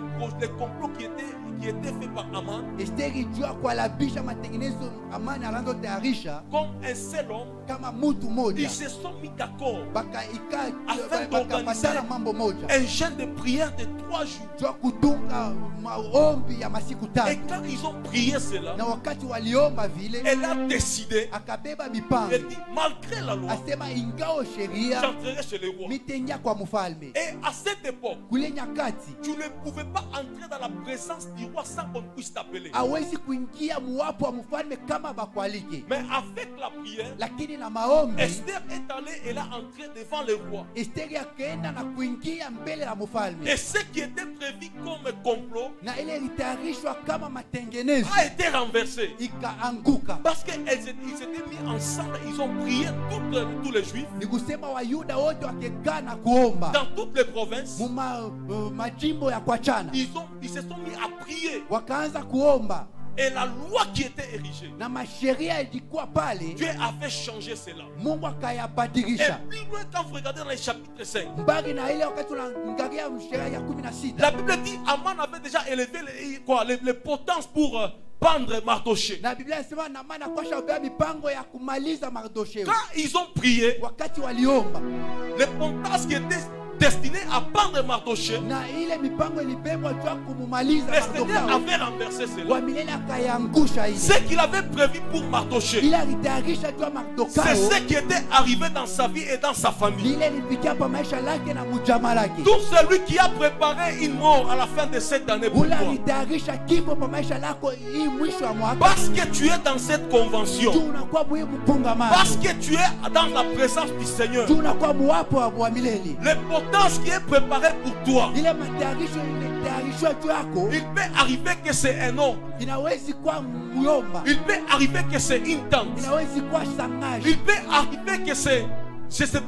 complots qui étaient faits par Aman, Esther ilijua kualabisha matengenezo Amani alianza tayarisha comme un seul homme, kama mtu moja. ils se sont mis d'accord. Bakapatana mambo moja. Un jeûne de prière de 3 jours. Jua kutunga maombi ya masiku Et tatu. quand ils ont prié cela, Na wakati waliomba vile elle a décidé, akabeba mipango. elle dit, malgré la loi, Asema ingao sheria j'entrerai chez le roi. mitengia kwa mfalme. Et à cette époque, Kule nyakati tu ne pouvais pas entrer dans la présence du roi sans qu'on puisse t'appeler. hawezi kuingia muwapo wa mfalme kama bakwalike. Mais avec la prière, Lakini na maombi Esther est allée, elle a entré devant le roi. Esteri akaenda na kuingia mbele la mfalme. Et ce qui était prévu comme complot Na ile ilitayarishwa kama matengenezo a été renversé. ikaanguka. Parce qu'ils s'étaient mis ensemble, ils ont prié tous les juifs Ni kusema Wayuda wote wakekaa na kuomba dans toutes les provinces. majimbo ya kwachana, Ils se sont mis à prier. wakaanza kuomba Et la loi qui était érigée, na masheria ilikuwa pale, Dieu avait changé cela. Mungu Et akayabadilisha. plus loin, quand vous regardez dans le chapitre 5, Mbali na ile wakati unaangalia sheria ya 16, la Bible dit Aman avait déjà élevé les potences pour pendre Mardoché. na Biblia inasema Naamani akosha ubea mipango ya kumaliza Mardosheo. Quand ils ont prié, Wakati waliomba les potences qui étaient destinées à pendre Mardoché, na ile mipango ilibebwa juu ya kumumaliza le Seigneur Mardosheo, avait renversé cela. wa milele akayangusha ile Ce qu'il avait prévu pour Mardoché, ile alitayarisha juu ya c'est Mardosheo, ce qui était arrivé dans sa vie et dans sa famille. ile ilifikia pa maisha lake na mujama lake. Tout celui qui a préparé une mort à la fin de cette année pour Ule toi, alitayarisha kifo pa maisha lako hii mwisho wa mwaka. parce que tu es dans cette convention, Juu unakuwa muhimu pungamano. parce que tu es dans la présence du Seigneur, Juu unakuwa muwapo wa milele. les potences qui est préparé pour toi, Ile matayarisho imetayarishwa juu yako il peut arriver que c'est un homme, inawezi kuwa myomba, il peut arriver que c'est une tante, inawezi kuwa sangaji, il peut arriver que c'est je sais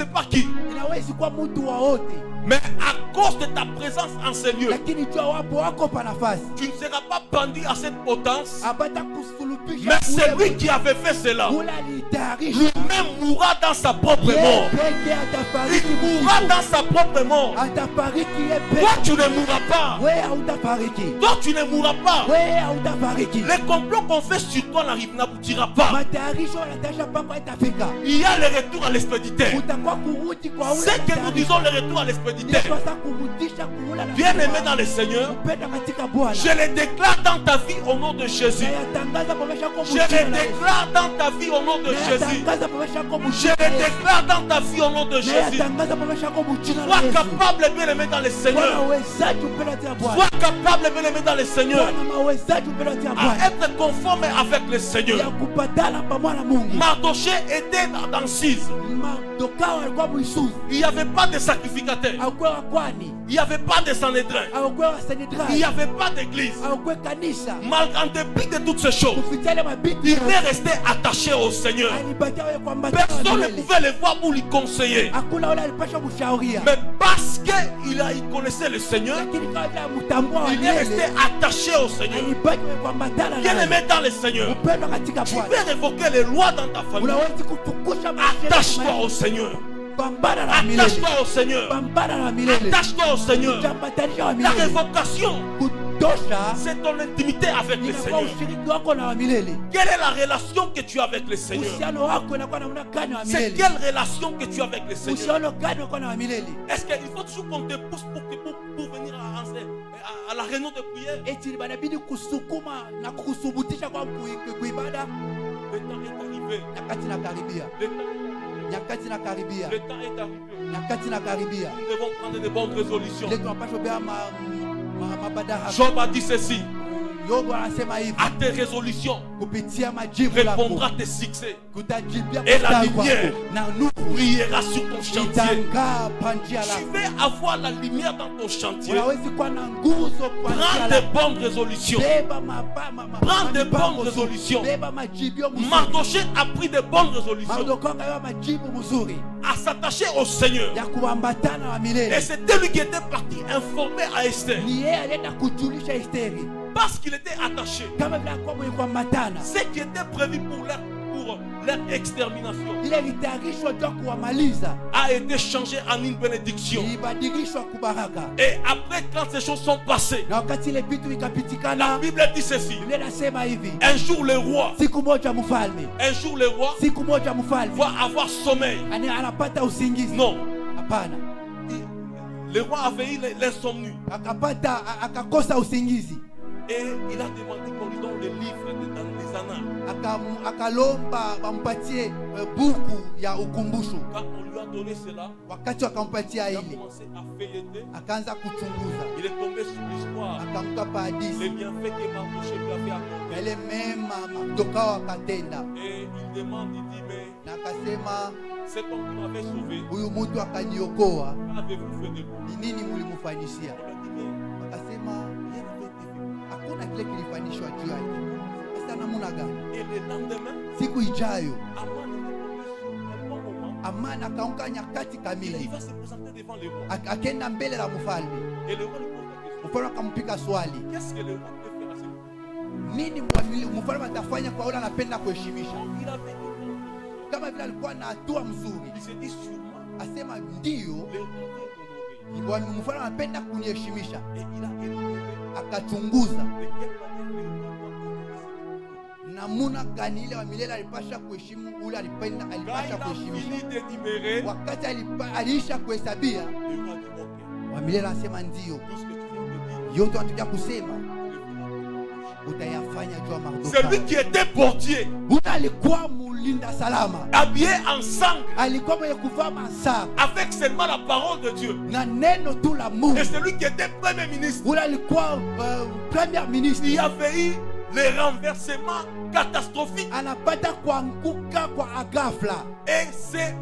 pas qui, inawezi kuwa mtu wa wote, mais à cause de ta présence en ce lieu, lakini jua wapo wako pa nafasi. tu ne seras pas pendu à cette potence, Abata kusulubisha mais c'est lui qui avait fait cela. ule alitayarisha. Lui-même mourra dans sa propre Yeye mort. peke atafariki Il mourra kifo. dans sa propre mort. Atafariki yeye Toi, peke. tu ne mourras pas. Wewe hautafariki. Toi, tu ne mourras pas. Wewe hautafariki. Les complots qu'on fait sur toi n'aboutira pas. Matayarisho yanatayarisha pako itafika. Il y a le retour à l'expéditeur. Utakuwa kurudi kwa ule. C'est que nous disons le retour à l'expéditeur. Bien-aimé dans le Seigneur, je le déclare dans ta vie au nom de Jésus. Je le déclare dans ta vie au nom de Jésus. Je le déclare dans ta vie au nom de Jésus. Sois capable, bien-aimé dans le Seigneur. Sois capable, bien-aimé dans le Seigneur, à être conforme avec le Seigneur. Mardoché était dans Sise. Il n'y avait pas de sacrificateur. Il n'y avait pas de Sanhédrin. Il n'y avait pas d'église. Malgré en dépit de toutes ces choses, il est resté attaché au Seigneur. Personne ne pouvait le voir pour lui conseiller. Mais parce qu'il connaissait le Seigneur, il est resté attaché au Seigneur. Bien-aimé dans le Seigneur, tu peux révoquer les lois dans ta famille. Attache-toi au Seigneur. Attache-toi au Seigneur. Attache-toi au Seigneur. La révocation, c'est ton intimité avec le Seigneur. Quelle est la relation que tu as avec le Seigneur? C'est quelle relation que tu as avec le Seigneur? Est-ce qu'il faut toujours qu'on te pousse pour venir à la réunion de prière? Le temps est arrivé. Le temps est arrivé. Nous devons prendre de bonnes résolutions. Job a dit ceci. Yobu anasema hivi, à tes résolutions, kupitia majibu lako répondra tes succès. kutajibia Et la kustawi lumière kwako, na nuru brillera sur ton chantier. itangaa pa njia Tu lako. veux avoir la lumière dans ton chantier. Unawezi kuwa na nguzo kwa njia Prends des lako. bonnes résolutions. Beba Prends des mipango bonnes mizuri. résolutions. Beba majibio mzuri. Mardochée a pris de bonnes résolutions Mardoka akabeba majibu mzuri à s'attacher au Seigneur. ya kuambatana na Et milele. c'était lui qui était parti informer à Esther. Ni yeye alienda kujulisha Esteri Parce qu'il était attaché. kama vile alikuwa mwenye kuambatana. Ce qui était prévu pour leur extermination Ile ilitayarishwa juu ya kuwamaliza, a été changé en une bénédiction. ilibadilishwa kubaraka. Et après, quand ces choses sont passées, Na wakati ile vitu la vikapitikana, Bible dit ceci. Biblia inasema hivi, Un jour, le roi, siku moja mfalme, siku moja le roi va avoir sommeil. anapata usingizi. Non. Hapana, Le roi avait eu l'insomnie. akakosa usingizi, Et il a demandé qu'on lui donne le livre dans les annales. akalomba wampatie buku ya ukumbusho. Quand on lui a donné cela, Wakati wakampatia il a ile, commencé à feuilleter. akaanza kuchunguza, Il est tombé sur l'histoire. akamka pa Les hadithi bienfaits que Mardochée lui avait accordés. yale mema Mardoka akatenda, Et il demande, il dit, mais na akasema, cet homme qui m'avait sauvé, huyu mtu akaniokoa, qu'avez-vous fait de lui? ni nini mlimfanyishia? On a dit, mais Akasema rien n'avait été fait. hakuna kile kilifanyishwa juu yake. Sasa namna gani? Et le lendemain, Siku ijayo Aman était tombé sur un bon moment. Amani akaamka nyakati Il kamili, va se présenter devant le roi. akaenda mbele la mfalme. Et le roi lui pose la question. Mfalme akampika swali, Qu'est-ce que le roi peut faire à ce moment? nini mfalme atafanya kwa yule anapenda kuheshimisha? Il avait une Kama vile alikuwa na hatua mzuri, Il s'est dit sûrement, asema ndio, le roi veut honorer. mfalme anapenda kuniheshimisha. Et il a énuméré Akachunguza de quelle manière le roi doit honorer. namuna gani ile wa milele alipasha kuheshimu ule alipenda, Quand alipasha il a kuheshimisha. fini d'énumérer, Wakati aliisha kuhesabia, le roi dit ok, wa milele anasema ndio, tout ce que tu viens de dire, yote watuja kusema le utayafanya juu ya celui Mardoka. qui était portier, Ule alikuwa mulinda salama, habillé en sang, alikuwa mwenye kuvaa masaa avec seulement la parole de Dieu. na neno tu la Mungu. Et celui qui était premier ministre, Ule alikuwa premier ministre, il y avait eu les renversements catastrophiques. anapata kuanguka kwa agafla. Et c'est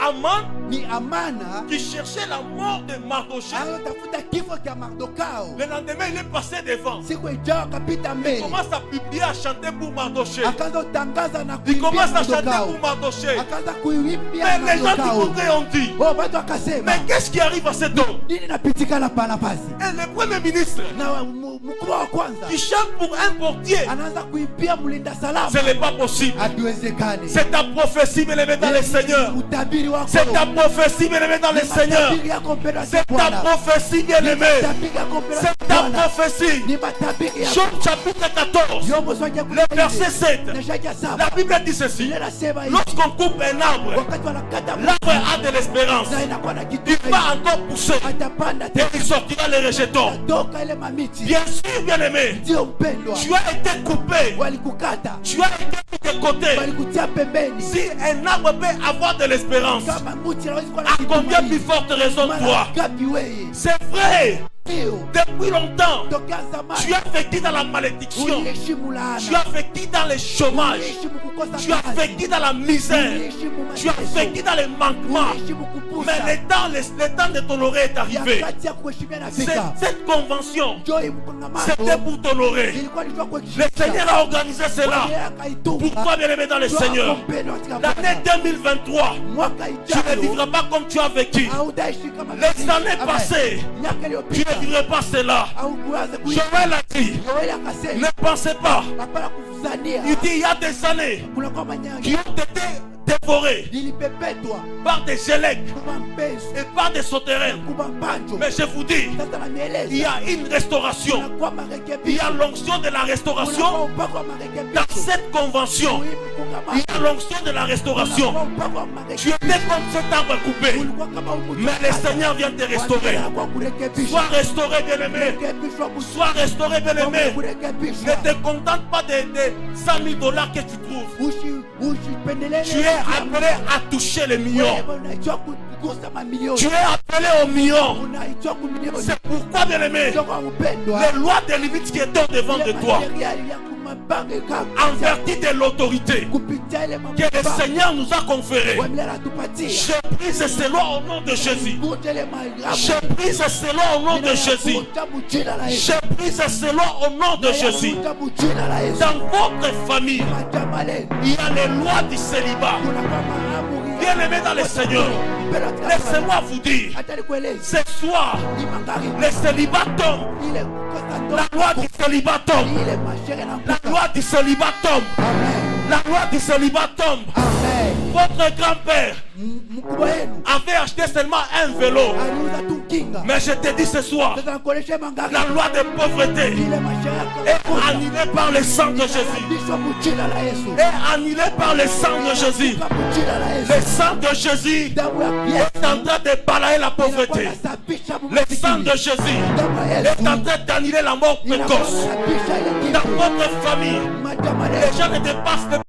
Aman Ni Amana qui cherchait la mort de Mardochée. anayotafuta kifo cha Mardokao. Le lendemain, il est passé devant. Siku ijayo akapita Il mbele, commence à publier, à chanter pour Mardochée. akaanza kutangaza na Il kuimbia commence à chanter Mardokao, pour Mardochée. akaanza kuimbia Mais les gens du Mardokao. congrès ont dit, Oh, watu wakasema mais qu'est-ce qui arrive à cet homme? nini napitikana pa nafasi? Et le premier ministre Na mkubwa wa kwanza qui chante pour un portier, anaanza kuimbia mlinda salama. ce n'est pas possible. Hatuwezekani. C'est ta prophétie, bien aimé dans le Seigneur. Utabiri wako. C'est ta prophétie, bien aimé dans le Ni Seigneur. matabiri yako mpendwa C'est ta Bwana. prophétie, bien Ni aimé. matabiri yako mpendwa C'est ta Bwana. prophétie. Ni matabiri yako. Job chapitre 14, Yobu sura ya le verset 7. na shaki ya saba. La Bible dit ceci. Biblia inasema hivi, Lorsqu'on coupe un arbre, wakati wanakata l'arbre a de l'espérance. na inakuwa na kitu Il va encore pousser atapanda et tena il sortira les rejetons. toka ile mamiti. Bien sûr, bien aimé, Ndio mpendwa, tu as été coupé, walikukata, tu as été mis de côté. walikutia pembeni. Si un arbre peut avoir de l'espérance, Kama mti hawezi kuwa na à combien plus kitumaini, forte raison mara toi? ngapi wewe? C'est vrai, Ndio depuis longtemps, tokea tu zamani as vécu dans la malédiction, uliheshimu tu laana, as vécu dans le chômage, uliheshimu kukosa tu as kazi, vécu dans la misère, uliheshimu tu as mateso, vécu dans les manquements. uliheshimu kupusa. Mais le temps de t'honorer est arrivé. Yakati ya kuheshimia nafika. Cette convention, Joy mkongamano c'était pour t'honorer. ilikuwa ni kwa Le kuheshimisha. Seigneur a organisé cela. Yeye akaituma. Pourquoi, bien aimé dans le Ndio Seigneur? akampenda katika L'année Bwana. 2023, Mwaka tu ne ijayo vivras pas comme tu as vécu. hautaishi kama Les années Amen. passées, Miaka tu iliyopita ne vivrais pas cela. haukuanza kuishi. Joël a dit, Yoeli akasema ne pensez pas. hapana kufuzania. Il dit, il y a des années Kuna kwa qui manyanga ont été dévorées nilipepetwa par des gélèques kuba mpenzi et par des sauterelles. kuba mpanjo. Mais je vous dis, Sasa nanieleza il y a une restauration. kunakuwa Il y a marekebisho. l'onction de la Kunakuwa restauration upako wa dans marekebisho. cette convention. Muhimu Il kongamano. y a l'onction de la restauration. Kunakuwa upako wa Tu marekebisho. étais comme cet arbre coupé, Ulikuwa kama umutu mais le kata. Seigneur vient te restaurer. Kwa kurekebisha. Sois restauré, bien-aimé. Kurekebishwa musu. Sois restauré, bien-aimé. Kurekebishwa. Ne te contente pas des 100 000 dollars que tu trouves. Usipendelee Tu es appelé à toucher les millions. wewe unajua Tu es appelé au million. C'est pourquoi, bien aimé, les lois des limites qui étaient devant de toi, en vertu de l'autorité que le Seigneur nous a conférée, je brise ces lois au nom de Jésus. Je brise ces lois au nom de Jésus. Je brise ces lois au nom de Jésus. Dans votre famille, il y a les lois du célibat. Bien-aimé dans le Seigneur, laissez-moi vous dire, ce soir, le célibat tombe. La loi du célibat tombe. La loi du célibat tombe. La loi du célibat tombe. Votre grand-père avait acheté seulement un vélo. Mais je te dis ce soir, la loi de pauvreté est annulée par le sang de Jésus. Est annulée par le sang de Jésus. Le sang de Jésus est en train de balayer la pauvreté. Le sang de Jésus est en train d'annuler la mort précoce. Dans votre famille, les gens ne dépassent